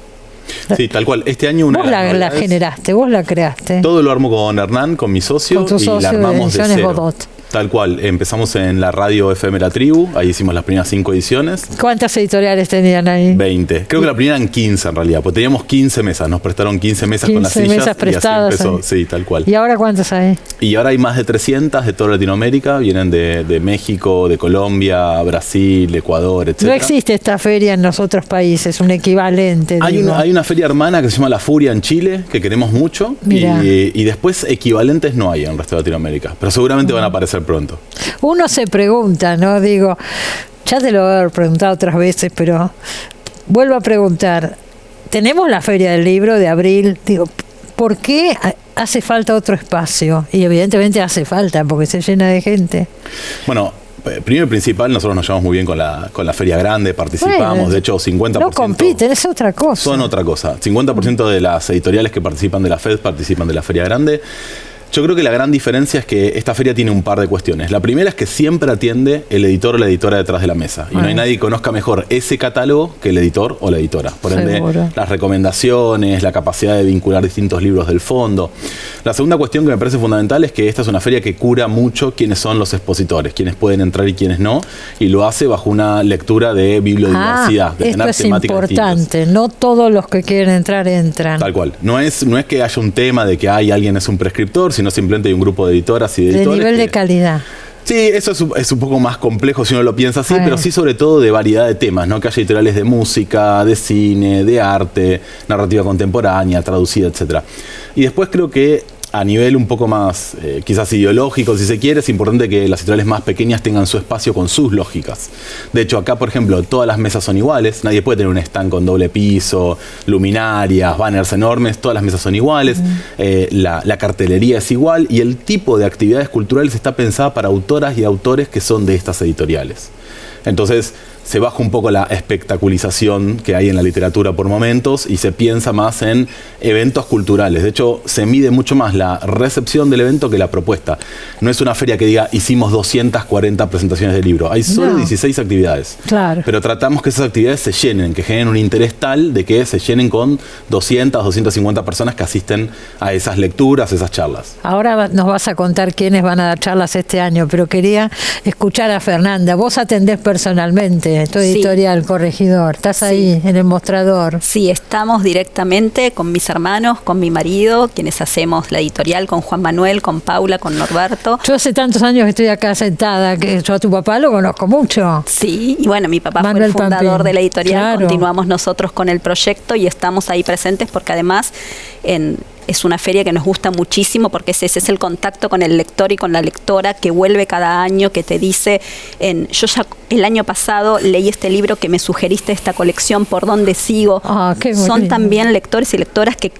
Speaker 4: Sí, tal cual. Este año una
Speaker 1: Vos
Speaker 4: de las
Speaker 1: la
Speaker 4: novedades,
Speaker 1: generaste, vos la creaste.
Speaker 4: todo lo armo con Hernán, con mi socio,
Speaker 1: Con tu
Speaker 4: y
Speaker 1: socio
Speaker 4: la
Speaker 1: de
Speaker 4: armamos de
Speaker 1: Ediciones
Speaker 4: cero.
Speaker 1: Godot.
Speaker 4: Tal cual. Empezamos en la radio FM La Tribu, ahí hicimos las primeras 5 ediciones.
Speaker 1: ¿Cuántas editoriales tenían ahí?
Speaker 4: 20. Creo que la primera eran 15 en realidad, porque teníamos 15 mesas, nos prestaron 15 mesas con las
Speaker 1: 15
Speaker 4: sillas
Speaker 1: mesas
Speaker 4: y
Speaker 1: prestadas
Speaker 4: así empezó.
Speaker 1: ahí.
Speaker 4: Sí, tal cual.
Speaker 1: ¿Y ahora cuántas hay?
Speaker 4: Y ahora hay más de 300 de toda Latinoamérica, vienen de México, de Colombia, Brasil, Ecuador, etc.
Speaker 1: No existe esta feria en los otros países, un equivalente.
Speaker 4: Hay
Speaker 1: digo.
Speaker 4: una feria hermana que se llama La Furia en Chile, que queremos mucho, y después equivalentes no hay en el resto de Latinoamérica, pero seguramente van a aparecer pronto.
Speaker 1: Uno se pregunta, ¿no? Digo, ya te lo he preguntado otras veces, pero vuelvo a preguntar. Tenemos la Feria del Libro de abril, digo, ¿por qué hace falta otro espacio? Y evidentemente hace falta, porque se llena de gente.
Speaker 4: Bueno, primero y principal, nosotros nos llevamos muy bien con la Feria Grande, participamos,
Speaker 1: Bueno,
Speaker 4: de hecho 50%...
Speaker 1: No compiten, es otra cosa.
Speaker 4: Son otra cosa. 50% de las editoriales que participan de la FED participan de la Feria Grande. Yo creo que la gran diferencia es que esta feria tiene un par de cuestiones. La primera es que siempre atiende el editor o la editora detrás de la mesa. Y no hay nadie que conozca mejor ese catálogo que el editor o la editora. Por ende,
Speaker 1: Seguro.
Speaker 4: las recomendaciones, la capacidad de vincular distintos libros del fondo. La segunda cuestión que me parece fundamental es que esta es una feria que cura mucho quiénes son los expositores, quiénes pueden entrar y quiénes no. Y lo hace bajo una lectura de bibliodiversidad. De
Speaker 1: esto
Speaker 4: tener
Speaker 1: es
Speaker 4: temáticas
Speaker 1: importante.
Speaker 4: distintas.
Speaker 1: No todos los que quieren entrar, entran.
Speaker 4: Tal cual. No es que haya un tema de que alguien es un prescriptor, sino simplemente hay un grupo de editoras y de editores.
Speaker 1: De nivel
Speaker 4: que,
Speaker 1: de calidad.
Speaker 4: Sí, eso es un poco más complejo si uno lo piensa así,
Speaker 1: Bueno.
Speaker 4: pero sí sobre todo de variedad de temas, ¿no? Que haya editoriales de música, de cine, de arte, narrativa contemporánea, traducida, etcétera. Y después creo que a nivel un poco más, quizás ideológico, si se quiere, es importante que las editoriales más pequeñas tengan su espacio con sus lógicas. De hecho, acá, por ejemplo, todas las mesas son iguales. Nadie puede tener un stand con doble piso, luminarias, banners enormes. Todas las mesas son iguales. La cartelería es igual. Y el tipo de actividades culturales está pensada para autoras y autores que son de estas editoriales. Entonces, se baja un poco la espectaculización que hay en la literatura por momentos y se piensa más en eventos culturales. De hecho, se mide mucho más la recepción del evento que la propuesta. No es una feria que diga, hicimos 240 presentaciones de libro. Hay solo 16 actividades.
Speaker 1: Claro.
Speaker 4: Pero tratamos que esas actividades se llenen, que generen un interés tal de que se llenen con 200, 250 personas que asisten a esas lecturas, esas charlas.
Speaker 1: Ahora nos vas a contar quiénes van a dar charlas este año, pero quería escuchar a Fernanda. Vos atendés personalmente tu editorial, Corregidor. Estás ahí en el mostrador.
Speaker 5: Sí, estamos directamente con mis hermanos, con mi marido, quienes hacemos la editorial, con Juan Manuel, con Paula, con Norberto.
Speaker 1: Yo hace tantos años que estoy acá sentada, que yo a tu papá lo conozco mucho.
Speaker 5: Sí, y bueno, mi papá
Speaker 1: Manuel
Speaker 5: fue el fundador
Speaker 1: Pampín.
Speaker 5: de la editorial,
Speaker 1: Claro.
Speaker 5: Continuamos nosotros con el proyecto y estamos ahí presentes porque además es una feria que nos gusta muchísimo porque ese es el contacto con el lector y con la lectora que vuelve cada año, que te dice, yo ya el año pasado leí este libro que me sugeriste esta colección, ¿por dónde sigo?
Speaker 1: Qué
Speaker 5: Son
Speaker 1: lindo.
Speaker 5: también lectores y lectoras que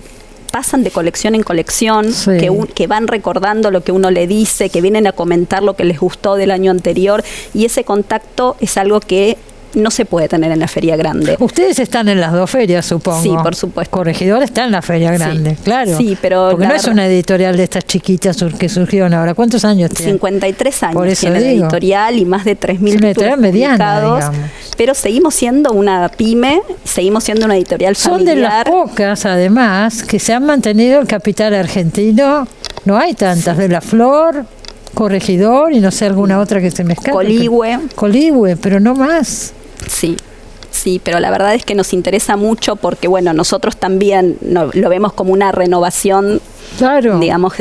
Speaker 5: pasan de colección en colección,
Speaker 1: Sí.
Speaker 5: que van recordando lo que uno le dice, que vienen a comentar lo que les gustó del año anterior, y ese contacto es algo que no se puede tener en la feria grande.
Speaker 1: Ustedes están en las dos ferias, supongo.
Speaker 5: Sí, por supuesto.
Speaker 1: Corregidor está en la feria grande, claro.
Speaker 5: Sí, pero
Speaker 1: porque no es una editorial de estas chiquitas que surgieron ahora. ¿Cuántos años tiene?
Speaker 5: 53 años
Speaker 1: por eso
Speaker 5: tiene la editorial y más de 3.000 títulos publicados. Pero seguimos siendo una pyme, seguimos siendo una editorial familiar.
Speaker 1: Son de las pocas, además, que se han mantenido el capital argentino. No hay tantas. De La Flor, Corregidor y no sé alguna otra que se me escapa. Coligüe, pero no más.
Speaker 5: Sí, pero la verdad es que nos interesa mucho porque, bueno, nosotros también lo vemos como una renovación, digamos,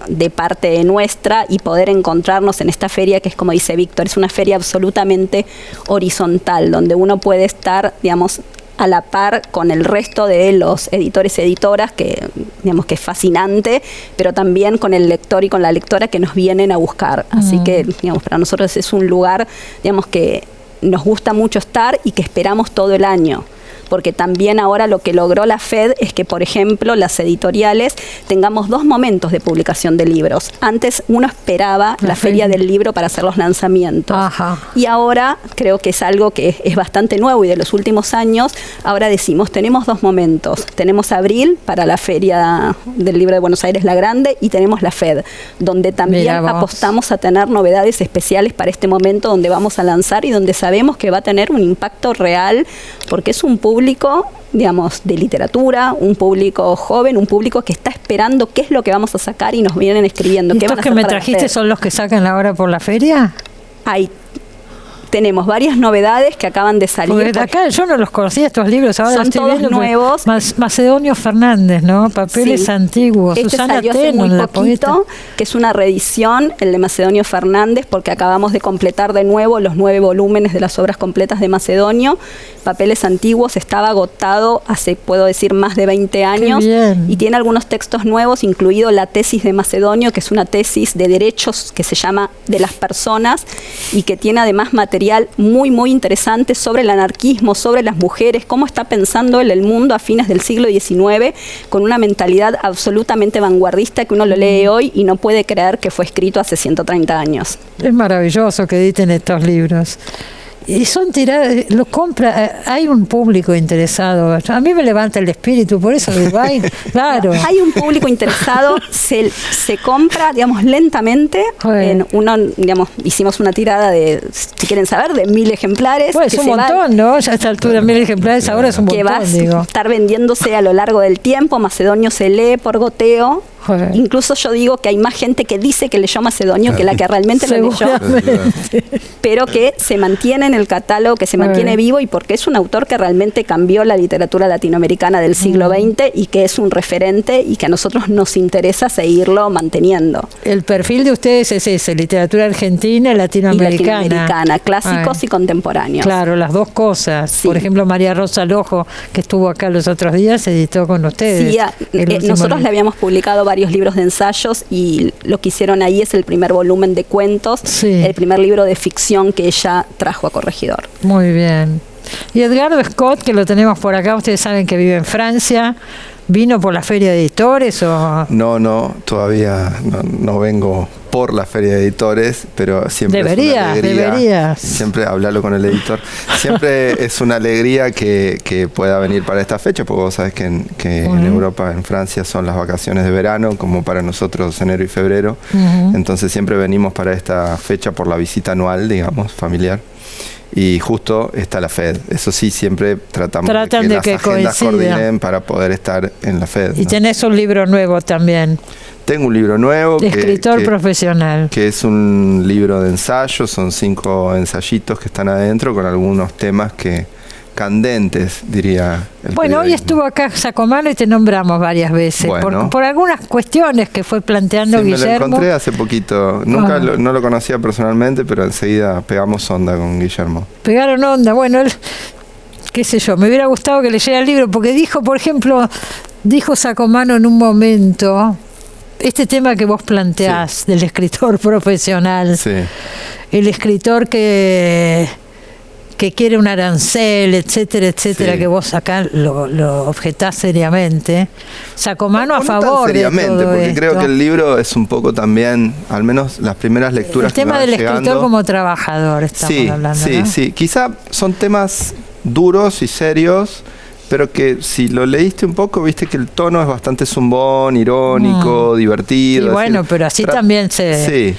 Speaker 5: de parte nuestra, y poder encontrarnos en esta feria que es, como dice Víctor, es una feria absolutamente horizontal, donde uno puede estar, digamos, a la par con el resto de los editores y editoras, que digamos que es fascinante, pero también con el lector y con la lectora que nos vienen a buscar. Así que, digamos, para nosotros es un lugar, digamos, que nos gusta mucho estar y que esperamos todo el año. Porque también ahora lo que logró la FED es que, por ejemplo, las editoriales tengamos 2 momentos de publicación de libros. Antes uno esperaba la feria del libro para hacer los lanzamientos. Ajá. Y ahora creo que es algo que es bastante nuevo y de los últimos años. Ahora decimos, tenemos 2 momentos. Tenemos abril para la feria del libro de Buenos Aires, la grande, y tenemos la FED, donde también apostamos a tener novedades especiales para este momento, donde vamos a lanzar y donde sabemos que va a tener un impacto real, porque es un público, digamos, de literatura, un público joven, un público que está esperando qué es lo que vamos a sacar y nos vienen escribiendo.
Speaker 1: ¿Y estos que me trajiste son los que sacan ahora por la feria?
Speaker 5: Tenemos varias novedades que acaban de salir.
Speaker 1: Porque de acá yo no los conocía estos libros, ahora
Speaker 5: son todos nuevos.
Speaker 1: Macedonio Fernández, ¿no? Papeles antiguos.
Speaker 5: Este
Speaker 1: Susana
Speaker 5: salió hace
Speaker 1: Tenon,
Speaker 5: muy poquito, que es una reedición, el de Macedonio Fernández, porque acabamos de completar de nuevo los 9 volúmenes de las obras completas de Macedonio. Papeles antiguos estaba agotado hace, puedo decir, más de 20 años. Y tiene algunos textos nuevos, incluido la tesis de Macedonio, que es una tesis de derechos que se llama De las Personas, y que tiene además material muy, muy interesante sobre el anarquismo, sobre las mujeres, cómo está pensando el mundo a fines del siglo XIX, con una mentalidad absolutamente vanguardista que uno lo lee hoy y no puede creer que fue escrito hace 130 años.
Speaker 1: Es maravilloso que editen estos libros. Y son tiradas, los compra, hay un público interesado. A mí me levanta el espíritu, por eso digo, claro.
Speaker 5: Hay un público interesado, se compra, digamos, lentamente. Digamos, hicimos una tirada de, si quieren saber, de 1000 ejemplares.
Speaker 1: Pues es un montón, ¿no? Ya a esta altura 1000 ejemplares ahora es un montón.
Speaker 5: Que va a estar vendiéndose a lo largo del tiempo. Macedonio se lee por goteo. Incluso yo digo que hay más gente que dice que leyó Macedonio que la que realmente lo leyó, pero que se mantiene en el catálogo, que se mantiene vivo, y porque es un autor que realmente cambió la literatura latinoamericana del siglo XX y que es un referente y que a nosotros nos interesa seguirlo manteniendo.
Speaker 1: El perfil de ustedes es ese, literatura argentina y latinoamericana.
Speaker 5: Clásicos y contemporáneos.
Speaker 1: Claro, las dos cosas. Sí. Por ejemplo, María Rosa Lojo, que estuvo acá los otros días, editó con ustedes.
Speaker 5: Sí, nosotros le habíamos publicado varios libros de ensayos y lo que hicieron ahí es el primer volumen de cuentos, el primer libro de ficción que ella trajo a Corregidor.
Speaker 1: Muy bien. Y Edgardo Scott, que lo tenemos por acá, ustedes saben que vive en Francia, ¿vino por la Feria de Editores o...?
Speaker 6: No, todavía no vengo por la Feria de Editores, pero siempre es una alegría.
Speaker 1: Deberías.
Speaker 6: Siempre hablarlo con el editor. Siempre es una alegría que pueda venir para esta fecha, porque vos sabés que en Europa, en Francia, son las vacaciones de verano, como para nosotros enero y febrero. Entonces siempre venimos para esta fecha por la visita anual, digamos, familiar. Y justo está la FED. Eso sí, siempre tratan de que las agendas coordinen para poder estar en la FED.
Speaker 1: Y tenés un libro nuevo también.
Speaker 6: Tengo un libro nuevo.
Speaker 1: De escritor profesional.
Speaker 6: Que es un libro de ensayos, son 5 ensayitos que están adentro con algunos temas candentes, diría.
Speaker 1: Bueno, hoy estuvo acá Sacomano y te nombramos varias veces, por algunas cuestiones que fue planteando Guillermo.
Speaker 6: Me lo encontré hace poquito, no lo conocía personalmente, pero enseguida pegamos onda con Guillermo.
Speaker 1: Pegaron onda, bueno, él, qué sé yo, me hubiera gustado que leyera el libro, porque dijo, por ejemplo, Sacomano en un momento, este tema que vos planteás del escritor profesional, el escritor que que quiere un arancel, etcétera, etcétera, que vos acá lo objetás seriamente. Sacomano a favor de todo
Speaker 6: porque
Speaker 1: esto.
Speaker 6: creo que el libro es un poco también, al menos las primeras lecturas.
Speaker 1: El tema del escritor como trabajador estamos hablando, ¿no?
Speaker 6: Sí. Quizá son temas duros y serios, pero que si lo leíste un poco, viste que el tono es bastante zumbón, irónico, divertido.
Speaker 1: Y bueno, pero así también se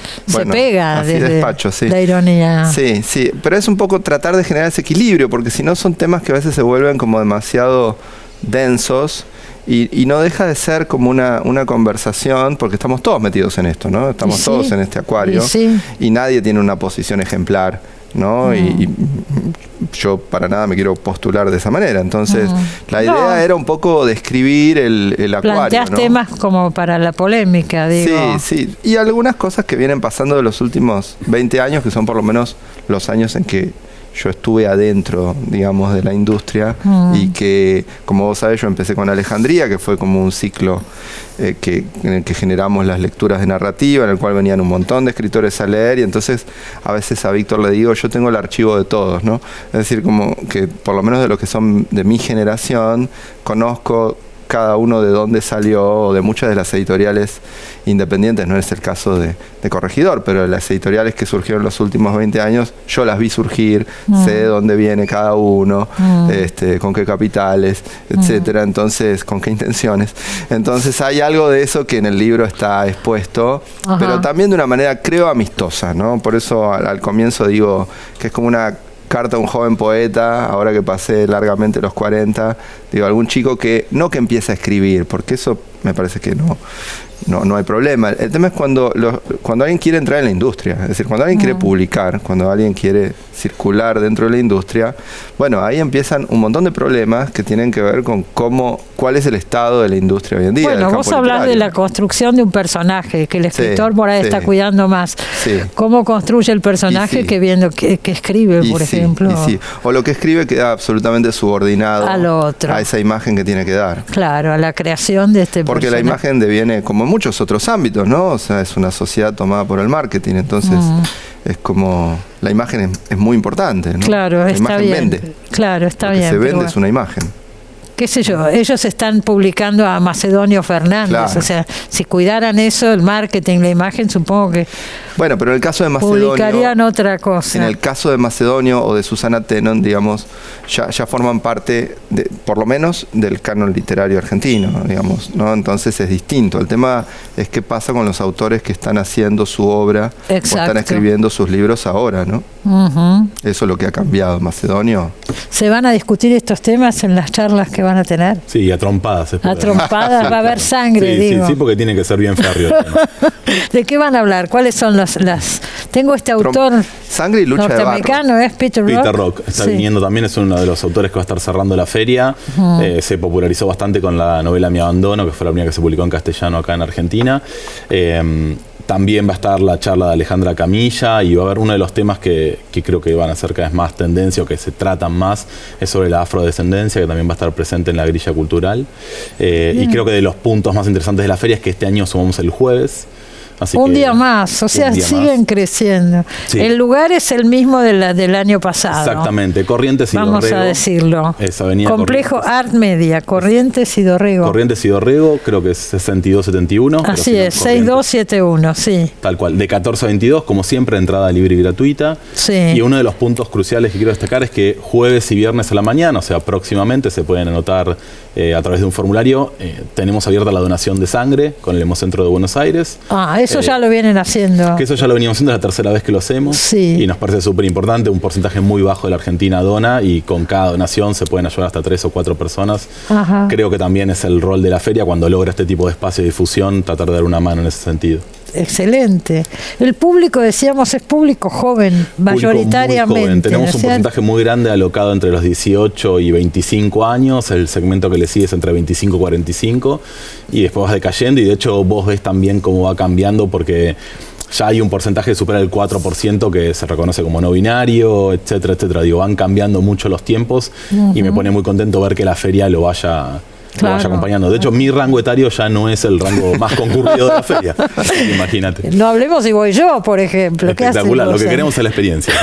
Speaker 1: pega
Speaker 6: así
Speaker 1: desde
Speaker 6: despacho,
Speaker 1: la ironía.
Speaker 6: Sí, pero es un poco tratar de generar ese equilibrio, porque si no son temas que a veces se vuelven como demasiado densos. Y no deja de ser como una conversación, porque estamos todos metidos en esto, ¿no? Estamos todos en este acuario y nadie tiene una posición ejemplar, ¿no? Y yo para nada me quiero postular de esa manera. Entonces, la idea era un poco describir el acuario.
Speaker 1: Planteás, ¿no?, temas como para la polémica, digo.
Speaker 6: Sí. Y algunas cosas que vienen pasando de los últimos 20 años, que son por lo menos los años en que yo estuve adentro, digamos, de la industria, y que, como vos sabés, yo empecé con Alejandría, que fue como un ciclo en el que generamos las lecturas de narrativa, en el cual venían un montón de escritores a leer, y entonces a veces a Víctor le digo, yo tengo el archivo de todos, ¿no? Es decir, como que por lo menos de los que son de mi generación, conozco cada uno de dónde salió, o de muchas de las editoriales independientes, no es el caso de Corregidor, pero las editoriales que surgieron en los últimos 20 años, yo las vi surgir, sé de dónde viene cada uno, con qué capitales, etcétera, entonces, con qué intenciones. Entonces hay algo de eso que en el libro está expuesto, pero también de una manera, creo, amistosa, ¿no? Por eso al comienzo digo que es como una carta a un joven poeta, ahora que pasé largamente los 40, digo, algún chico que empieza a escribir, porque eso me parece que no hay problema. El tema es cuando alguien quiere entrar en la industria, es decir, cuando alguien quiere publicar, cuando alguien quiere circular dentro de la industria, bueno, ahí empiezan un montón de problemas que tienen que ver con cuál es el estado de la industria hoy en día.
Speaker 1: Bueno, vos hablás de la construcción de un personaje, que el escritor por ahí está cuidando más. ¿Cómo construye el personaje que escribe, por ejemplo?
Speaker 6: O lo que escribe queda absolutamente subordinado
Speaker 1: a lo otro,
Speaker 6: a esa imagen que tiene que dar.
Speaker 1: Claro, a la creación de este
Speaker 6: porque
Speaker 1: personaje.
Speaker 6: La imagen deviene, como en muchos otros ámbitos, ¿no? O sea, es una sociedad tomada por el marketing, entonces es como la imagen es muy importante, ¿no?
Speaker 1: Claro,
Speaker 6: la
Speaker 1: está
Speaker 6: imagen
Speaker 1: bien.
Speaker 6: Vende.
Speaker 1: Claro, está
Speaker 6: lo que
Speaker 1: bien.
Speaker 6: se vende es una imagen.
Speaker 1: Qué sé yo, ellos están publicando a Macedonio Fernández,
Speaker 6: claro.
Speaker 1: O sea, si cuidaran eso, el marketing, la imagen, supongo que
Speaker 6: bueno, pero en el caso de Macedonio
Speaker 1: publicarían otra cosa.
Speaker 6: En el caso de Macedonio o de Susana Tenon, digamos, ya forman parte, por lo menos, del canon literario argentino, digamos, ¿no? Entonces es distinto. El tema es qué pasa con los autores que están haciendo su obra o están escribiendo sus libros ahora, ¿no? Eso es lo que ha cambiado. Macedonio.
Speaker 1: ¿Se van a discutir estos temas en las charlas que van a tener?
Speaker 4: Sí, a trompadas.
Speaker 1: A trompadas, va a haber sangre, digo.
Speaker 4: Sí, porque tiene que ser bien férreo.
Speaker 1: ¿De qué van a hablar? ¿Cuáles son las? Tengo este autor
Speaker 6: sangre y lucha
Speaker 1: norteamericano,
Speaker 6: de
Speaker 1: ¿es Peter Rock?
Speaker 4: Peter Rock está viniendo también, es uno de los autores que va a estar cerrando la feria. Se popularizó bastante con la novela Mi Abandono, que fue la primera que se publicó en castellano acá en Argentina. También va a estar la charla de Alejandra Camilla y va a haber uno de los temas que creo que van a ser cada vez más tendencia o que se tratan más, es sobre la afrodescendencia, que también va a estar presente en la grilla cultural. Y creo que de los puntos más interesantes de la feria es que este año sumamos el jueves. Así
Speaker 1: un día más, o sea, siguen creciendo. Sí. El lugar es el mismo del año pasado.
Speaker 4: Exactamente, Corrientes y Dorrego.
Speaker 1: Vamos a decirlo. Complejo
Speaker 4: Corrientes.
Speaker 1: Art Media, Corrientes y Dorrego.
Speaker 4: Corrientes y Dorrego, creo que es 6271.
Speaker 1: Así es, 6271, sí.
Speaker 4: Tal cual, de 14 a 22, como siempre, entrada libre y gratuita.
Speaker 1: Sí.
Speaker 4: Y uno de los puntos cruciales que quiero destacar es que jueves y viernes a la mañana, o sea, próximamente se pueden anotar a través de un formulario. Tenemos abierta la donación de sangre con el Hemocentro de Buenos Aires.
Speaker 1: Eso ya lo vienen haciendo.
Speaker 4: Que eso ya lo veníamos haciendo, es la tercera vez que lo hacemos.
Speaker 1: Sí.
Speaker 4: Y nos parece súper importante. Un porcentaje muy bajo de la Argentina dona y con cada donación se pueden ayudar hasta 3 o 4 personas.
Speaker 1: Ajá.
Speaker 4: Creo que también es el rol de la feria cuando logra este tipo de espacio de difusión, tratar de dar una mano en ese sentido.
Speaker 1: Excelente. El público, decíamos, es público joven, mayoritariamente.
Speaker 4: Muy joven. Tenemos un porcentaje muy grande alocado entre los 18 y 25 años. El segmento que le sigue es entre 25 y 45. Y después vas decayendo. Y de hecho vos ves también cómo va cambiando porque ya hay un porcentaje que supera el 4% que se reconoce como no binario, etcétera, etcétera. Digo, van cambiando mucho los tiempos y me pone muy contento ver que la feria lo vaya
Speaker 1: Claro.
Speaker 4: lo vaya acompañando. De hecho, mi rango etario ya no es el rango más concurrido de la feria. Imagínate.
Speaker 1: No hablemos si voy yo, por ejemplo.
Speaker 4: Espectacular, lo que queremos es la experiencia.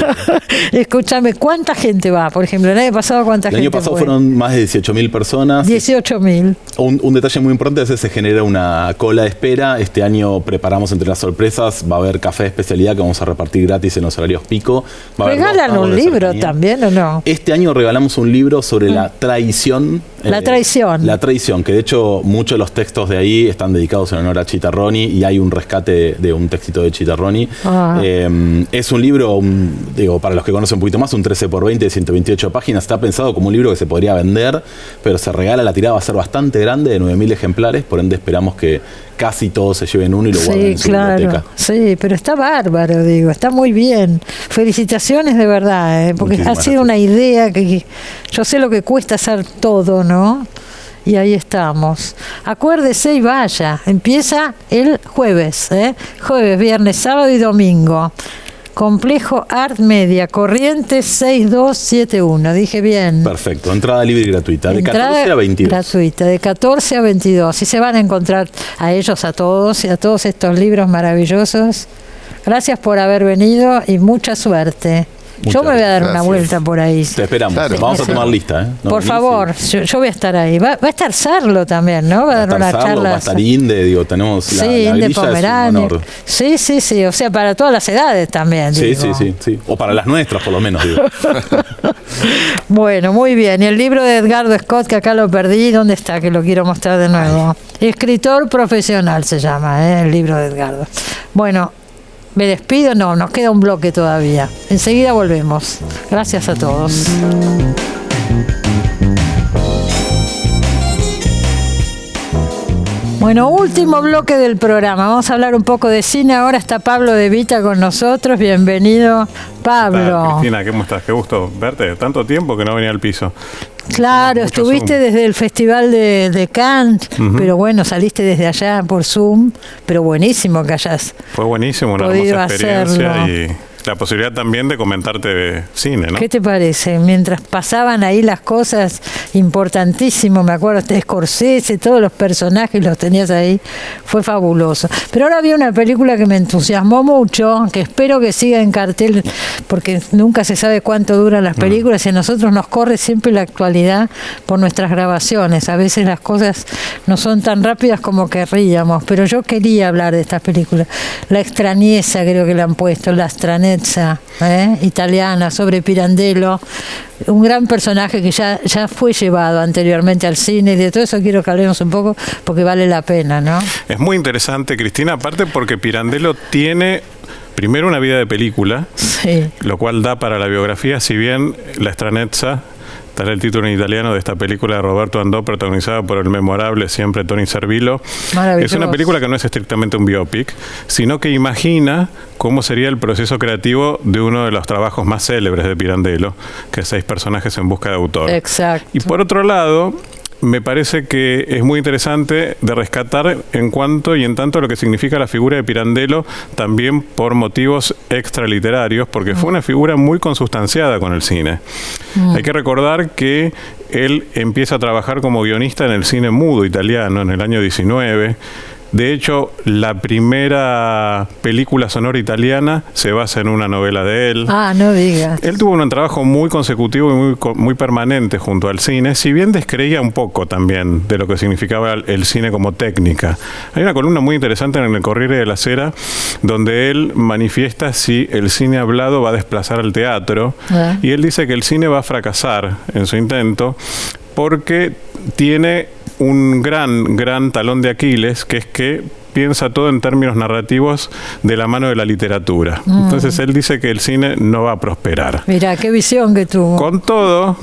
Speaker 1: Escúchame, ¿cuánta gente va? Por ejemplo, el año pasado, ¿cuánta gente
Speaker 4: El año pasado
Speaker 1: fue?
Speaker 4: fueron más de 18.000 personas.
Speaker 1: 18.000.
Speaker 4: Un detalle muy importante es que se genera una cola de espera. Este año preparamos entre las sorpresas, va a haber café de especialidad que vamos a repartir gratis en los horarios pico.
Speaker 1: ¿Regalan un libro también o no?
Speaker 4: Este año regalamos un libro sobre la traición.
Speaker 1: La traición.
Speaker 4: La traición, que de hecho muchos de los textos de ahí están dedicados en honor a Chitarroni y hay un rescate de un textito de Chitarroni. Es un libro, digo, para los que conocen un poquito más, un 13x20 de 128 páginas. Está pensado como un libro que se podría vender, pero se regala, la tirada va a ser bastante grande, de 9.000 ejemplares, por ende esperamos que casi todos se lleven uno y lo guarden en su biblioteca.
Speaker 1: Sí, pero está bárbaro, digo, está muy bien. Felicitaciones de verdad, porque
Speaker 4: Muchísimas
Speaker 1: ha sido una idea que yo sé lo que cuesta hacer todo, ¿no? Y ahí estamos. Acuérdese y vaya. Empieza el jueves, jueves, viernes, sábado y domingo. Complejo Art Media, Corrientes 6271. Dije bien.
Speaker 4: Perfecto, entrada libre y gratuita, de 14 a 22.
Speaker 1: Gratuita, de 14 a 22. Y se van a encontrar a ellos, a todos, y a todos estos libros maravillosos. Gracias por haber venido y mucha suerte. Yo me voy a dar una vuelta por ahí.
Speaker 4: Te esperamos.
Speaker 3: Claro.
Speaker 4: Vamos a tomar lista.
Speaker 1: Por favor, yo voy a estar ahí. Va a estar Sarlo también, ¿no? Va a dar una charla.
Speaker 4: Va a estar Inde, digo, tenemos la
Speaker 1: Inde
Speaker 4: grilla,
Speaker 1: Pomerania.
Speaker 4: es un honor.
Speaker 1: Sí. O sea, para todas las edades también.
Speaker 4: Sí,
Speaker 1: digo.
Speaker 4: sí. O para las nuestras, por lo menos, digo.
Speaker 1: Bueno, muy bien. Y el libro de Edgardo Scott, que acá lo perdí, ¿dónde está? Que lo quiero mostrar de nuevo. Escritor profesional se llama, el libro de Edgardo. Bueno, ¿me despido? No, nos queda un bloque todavía. Enseguida volvemos. Gracias a todos. Bueno, último bloque del programa. Vamos a hablar un poco de cine. Ahora está Pablo De Vita con nosotros. Bienvenido, Pablo.
Speaker 7: Cristina, ¿cómo estás? Qué gusto verte. Tanto tiempo que no venía al piso.
Speaker 1: Claro, estuviste
Speaker 7: Zoom.
Speaker 1: desde el Festival de Cannes, pero bueno, saliste desde allá por Zoom, pero buenísimo que hayas
Speaker 7: Fue buenísimo, una
Speaker 1: podido
Speaker 7: hermosa experiencia
Speaker 1: hacerlo.
Speaker 7: y la posibilidad también de comentarte de cine, ¿no?
Speaker 1: ¿Qué te parece? Mientras pasaban ahí las cosas, importantísimo, me acuerdo de Scorsese, todos los personajes los tenías ahí, fue fabuloso. Pero ahora había una película que me entusiasmó mucho, que espero que siga en cartel, porque nunca se sabe cuánto duran las películas y a nosotros nos corre siempre la actualidad por nuestras grabaciones. A veces las cosas no son tan rápidas como querríamos, pero yo quería hablar de estas películas. La extrañeza creo que le han puesto, la stranezza, italiana, sobre Pirandello, un gran personaje que ya fue llevado anteriormente al cine, y de todo eso quiero que hablemos un poco porque vale la pena, ¿no?
Speaker 7: Es muy interesante, Cristina, aparte porque Pirandello tiene primero una vida de película,
Speaker 1: Sí.
Speaker 7: lo cual da para la biografía, si bien La Stranezza, tal el título en italiano de esta película de Roberto Andò, protagonizada por el memorable siempre Tony Servillo. Es una película que no es estrictamente un biopic, sino que imagina cómo sería el proceso creativo de uno de los trabajos más célebres de Pirandello, que es 6 personajes en busca de autor.
Speaker 1: Exacto.
Speaker 7: Y por otro lado, me parece que es muy interesante de rescatar en cuanto y en tanto lo que significa la figura de Pirandello, también por motivos extraliterarios, porque fue una figura muy consustanciada con el cine. Hay que recordar que él empieza a trabajar como guionista en el cine mudo italiano en el año 19. De hecho, la primera película sonora italiana se basa en una novela de él.
Speaker 1: Ah, no digas.
Speaker 7: Él tuvo un trabajo muy consecutivo y muy permanente junto al cine, si bien descreía un poco también de lo que significaba el cine como técnica. Hay una columna muy interesante en el Corriere della Sera donde él manifiesta si el cine hablado va a desplazar al teatro, y él dice que el cine va a fracasar en su intento porque tiene un gran talón de Aquiles, que es que piensa todo en términos narrativos de la mano de la literatura. Entonces él dice que el cine no va a prosperar.
Speaker 1: Mira, qué visión que tuvo.
Speaker 7: Con todo,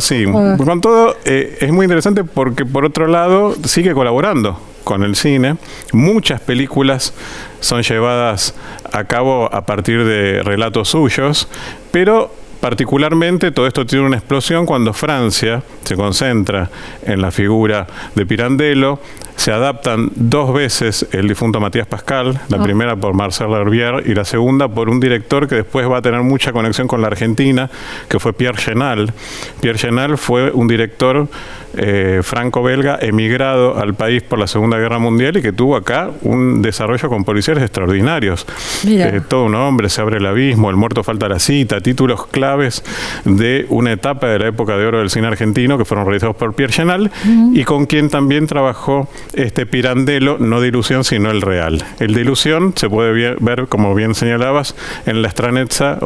Speaker 7: sí. Con todo, es muy interesante porque por otro lado sigue colaborando con el cine. Muchas películas son llevadas a cabo a partir de relatos suyos, pero particularmente todo esto tiene una explosión cuando Francia se concentra en la figura de Pirandello. Se adaptan 2 veces el difunto Matías Pascal, la primera por Marcel Hervier y la segunda por un director que después va a tener mucha conexión con la Argentina, que fue Pierre Chenal. Pierre Chenal fue un director franco-belga emigrado al país por la Segunda Guerra Mundial y que tuvo acá un desarrollo con policiales extraordinarios. Todo un hombre, Se abre el abismo, El muerto falta la cita, títulos claves de una etapa de la época de oro del cine argentino que fueron realizados por Pierre Chenal y con quien también trabajó Pirandello, no de ilusión sino el real. El de ilusión se puede ver, como bien señalabas, en La extrañeza,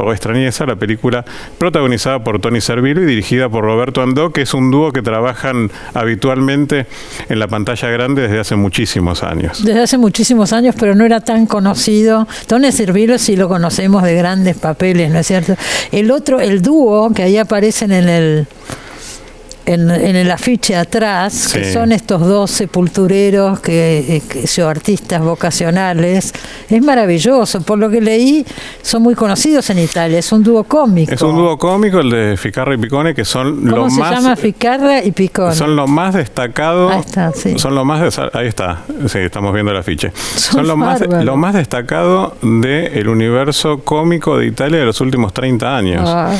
Speaker 7: la película protagonizada por Tony Servillo y dirigida por Roberto Andó, que es un dúo que trabajan habitualmente en la pantalla grande desde hace muchísimos años.
Speaker 1: Desde hace muchísimos años, pero no era tan conocido. Tony Servillo sí lo conocemos de grandes papeles, ¿no es cierto? El otro, el dúo, que ahí aparecen en el afiche atrás, que son estos dos sepultureros que son artistas vocacionales, es maravilloso. Por lo que leí, son muy conocidos en Italia. Es un dúo cómico.
Speaker 7: Es un dúo cómico, el de Ficarra y Picone, que son
Speaker 1: ¿Cómo se llama? Ficarra y Picone.
Speaker 7: Son lo más destacado.
Speaker 1: Ahí está, sí.
Speaker 7: Son lo más ahí está. Sí, estamos viendo el afiche. Son lo más destacado del universo cómico de Italia de los últimos 30 años.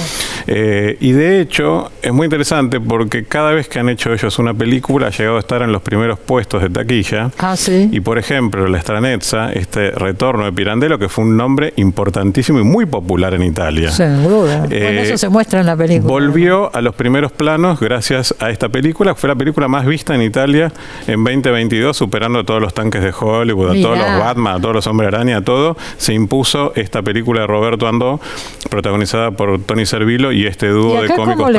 Speaker 7: Y de hecho, es muy interesante porque cada vez que han hecho ellos una película ha llegado a estar en los primeros puestos de taquilla.
Speaker 1: ¿Sí?
Speaker 7: Y por ejemplo, La extrañeza, retorno de Pirandello, que fue un nombre importantísimo y muy popular en Italia.
Speaker 1: Sin duda. Bueno, eso se muestra en la película.
Speaker 7: Volvió a los primeros planos gracias a esta película. Fue la película más vista en Italia en 2022, superando a todos los tanques de Hollywood, a todos los Batman, a todos los Hombre Araña, a todo. Se impuso esta película de Roberto Andó, protagonizada por Tony Servillo y dúo de cómicos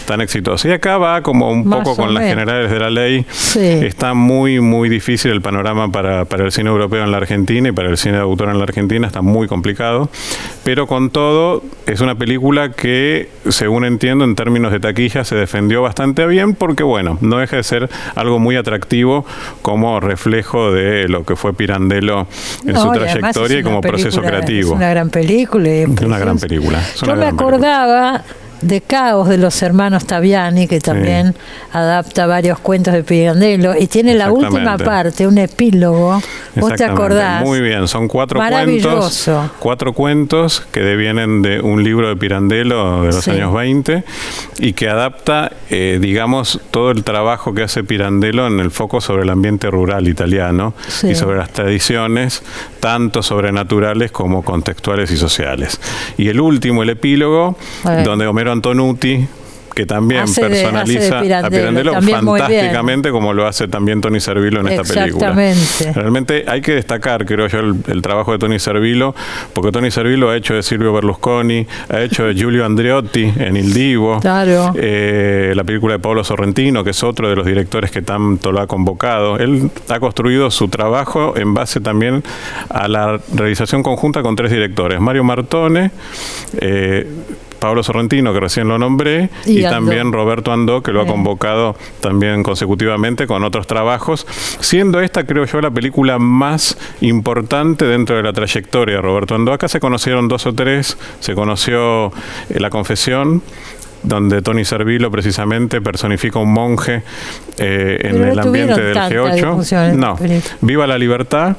Speaker 7: tan exitoso. Y acá va como un poco con las generales de la ley. Está muy, muy difícil el panorama para el cine europeo en la Argentina y para el cine de autor en la Argentina. Está muy complicado. Pero con todo, es una película que, según entiendo, en términos de taquilla, se defendió bastante bien porque, bueno, no deja de ser algo muy atractivo como reflejo de lo que fue Pirandello en su trayectoria y como proceso creativo.
Speaker 1: Es una gran película.
Speaker 7: Una gran película.
Speaker 1: Yo me acordaba de Caos de los hermanos Taviani, que también adapta varios cuentos de Pirandello y tiene la última parte, un epílogo. ¿Vos te acordás?
Speaker 7: Muy bien, son 4 cuentos. 4 cuentos que devienen de un libro de Pirandello de los años 20 y que adapta, digamos, todo el trabajo que hace Pirandello en el foco sobre el ambiente rural italiano y sobre las tradiciones, tanto sobrenaturales como contextuales y sociales. Y el último, el epílogo, donde Homero Antonuti, que también personaliza a Pirandello fantásticamente, como lo hace también Tony Servillo en esta película. Realmente hay que destacar, creo yo, el trabajo de Tony Servillo, porque Tony Servillo ha hecho de Silvio Berlusconi, ha hecho de Giulio Andreotti en Il Divo, la película de Paolo Sorrentino, que es otro de los directores que tanto lo ha convocado. Él ha construido su trabajo en base también a la realización conjunta con 3 directores, Mario Martone, Paolo Sorrentino, que recién lo nombré, y también Roberto Andó, que lo ha convocado también consecutivamente con otros trabajos, siendo esta, creo yo, la película más importante dentro de la trayectoria de Roberto Andó. Acá se conocieron 2 o 3, se conoció La confesión, donde Tony Servillo precisamente personifica un monje en el ambiente del G8. No, Viva la libertad,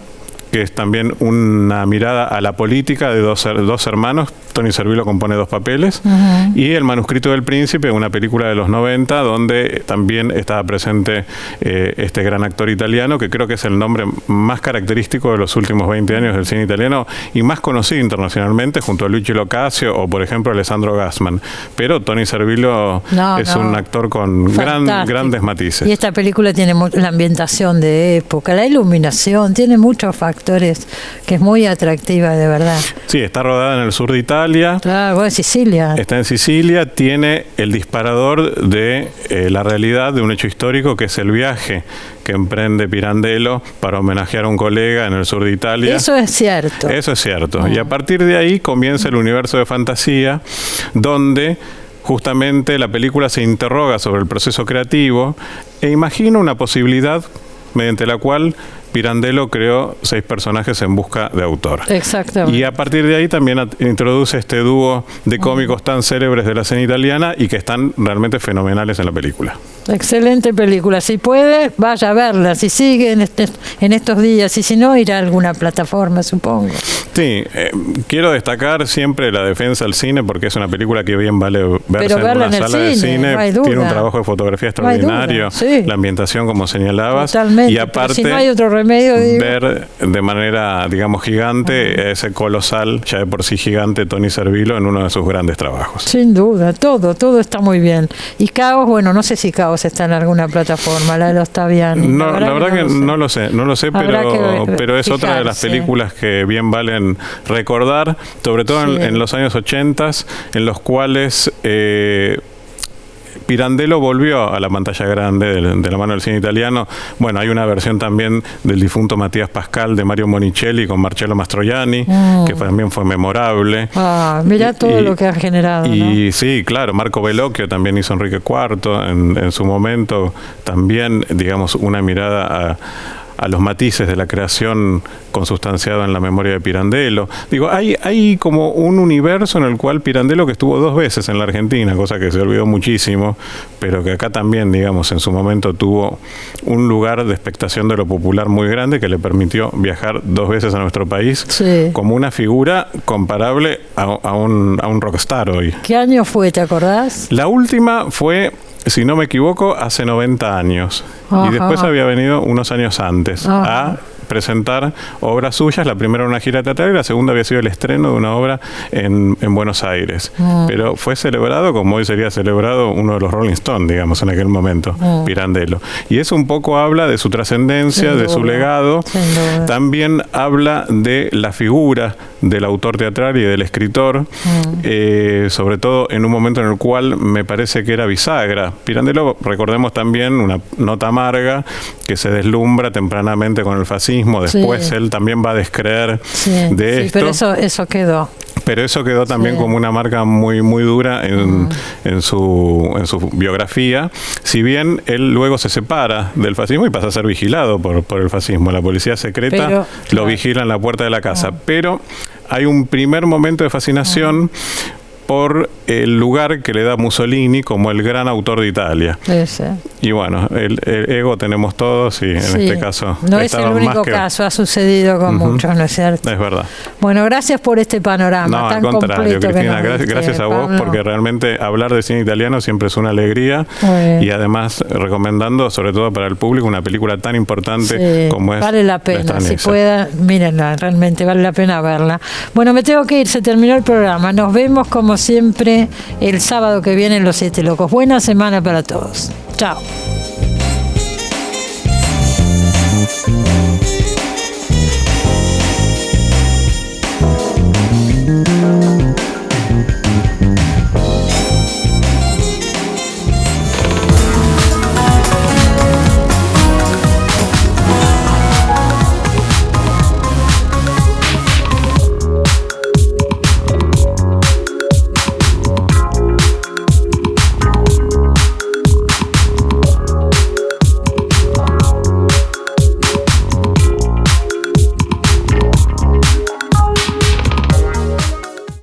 Speaker 7: que es también una mirada a la política de dos hermanos. Tony Servillo compone 2 papeles. Y El manuscrito del príncipe, una película de los 90, donde también estaba presente este gran actor italiano, que creo que es el nombre más característico de los últimos 20 años del cine italiano y más conocido internacionalmente, junto a Luigi Locasio o, por ejemplo, Alessandro Gassman. Pero Tony Servillo es un actor con grandes matices.
Speaker 1: Y esta película tiene la ambientación de época, la iluminación, tiene muchos factores que es muy atractiva, de verdad.
Speaker 7: Sí, está rodada en el sur de Italia.
Speaker 1: Claro, bueno, Sicilia.
Speaker 7: Está en Sicilia, tiene el disparador de la realidad de un hecho histórico, que es el viaje que emprende Pirandello para homenajear a un colega en el sur de Italia.
Speaker 1: Eso es cierto.
Speaker 7: Eso es cierto. Y a partir de ahí comienza el universo de fantasía, donde justamente la película se interroga sobre el proceso creativo e imagina una posibilidad mediante la cual Pirandello creó 6 personajes en busca de autor.
Speaker 1: Exactamente.
Speaker 7: Y a partir de ahí también introduce este dúo de cómicos tan célebres de la escena italiana y que están realmente fenomenales en la película.
Speaker 1: Excelente película. Si puede, vaya a verla. Si sigue en estos días y si no, irá a alguna plataforma, supongo.
Speaker 7: Sí, quiero destacar siempre la defensa al cine porque es una película que bien vale verse en una sala de cine.
Speaker 1: No hay duda.
Speaker 7: Tiene un trabajo de fotografía extraordinario,
Speaker 1: sí.
Speaker 7: La ambientación como señalabas.
Speaker 1: Totalmente.
Speaker 7: Y aparte,
Speaker 1: si no hay otro remedio,
Speaker 7: ver de manera, digamos, gigante ese colosal, ya de por sí gigante, Tony Servillo en uno de sus grandes trabajos.
Speaker 1: Sin duda, todo está muy bien. Y Caos, bueno, no sé si Caos está en alguna plataforma, la de los Taviani.
Speaker 7: No, la verdad que no lo sé, pero es otra de las
Speaker 1: fijarse.
Speaker 7: Películas que bien valen recordar, sobre todo en los años 80, en los cuales Pirandello volvió a la pantalla grande de la mano del cine italiano. Bueno, hay una versión también del difunto Matías Pascal de Mario Monicelli con Marcello Mastroianni, que también fue memorable.
Speaker 1: Mirá todo lo que ha generado.
Speaker 7: Y
Speaker 1: ¿no?
Speaker 7: sí, claro, Marco Bellocchio también hizo Enrique IV en su momento. También, digamos, una mirada a los matices de la creación consustanciado en la memoria de Pirandello. Digo, hay como un universo en el cual Pirandello, que estuvo 2 veces en la Argentina, cosa que se olvidó muchísimo, pero que acá también, digamos, en su momento tuvo un lugar de expectación de lo popular muy grande que le permitió viajar 2 veces a nuestro país como una figura comparable a un rockstar hoy.
Speaker 1: ¿Qué año fue, te acordás?
Speaker 7: La última fue, si no me equivoco, hace 90 años.
Speaker 1: Ajá.
Speaker 7: Y después había venido unos años antes a presentar obras suyas. La primera una gira teatral y la segunda había sido el estreno de una obra en Buenos Aires. Pero fue celebrado como hoy sería celebrado uno de los Rolling Stones, digamos, en aquel momento, Pirandello. Y eso un poco habla de su trascendencia, de su legado. También habla de la figura del autor teatral y del escritor, sobre todo en un momento en el cual me parece que era bisagra. Pirandello, recordemos también una nota amarga que se deslumbra tempranamente con el fascismo, después él también va a descreer de esto.
Speaker 1: Pero eso quedó.
Speaker 7: Pero eso quedó también como una marca muy, muy dura en su biografía. Si bien él luego se separa del fascismo y pasa a ser vigilado por el fascismo. La policía secreta lo vigila en la puerta de la casa. Pero hay un primer momento de fascinación por el lugar que le da Mussolini como el gran autor de Italia. Y bueno, el ego tenemos todos y en este caso
Speaker 1: no es el único caso, ha sucedido con muchos, ¿no es cierto?
Speaker 7: Es verdad.
Speaker 1: Bueno, gracias por este panorama tan completo. No, al contrario,
Speaker 7: Cristina, gracias a vos, porque realmente hablar de cine italiano siempre es una alegría y además recomendando, sobre todo para el público, una película tan importante como es
Speaker 1: vale la pena, si pueda, mírenla, realmente vale la pena verla. Bueno, me tengo que ir, se terminó el programa. Nos vemos como siempre el sábado que viene en Los 7 Locos. Buena semana para todos. Chao.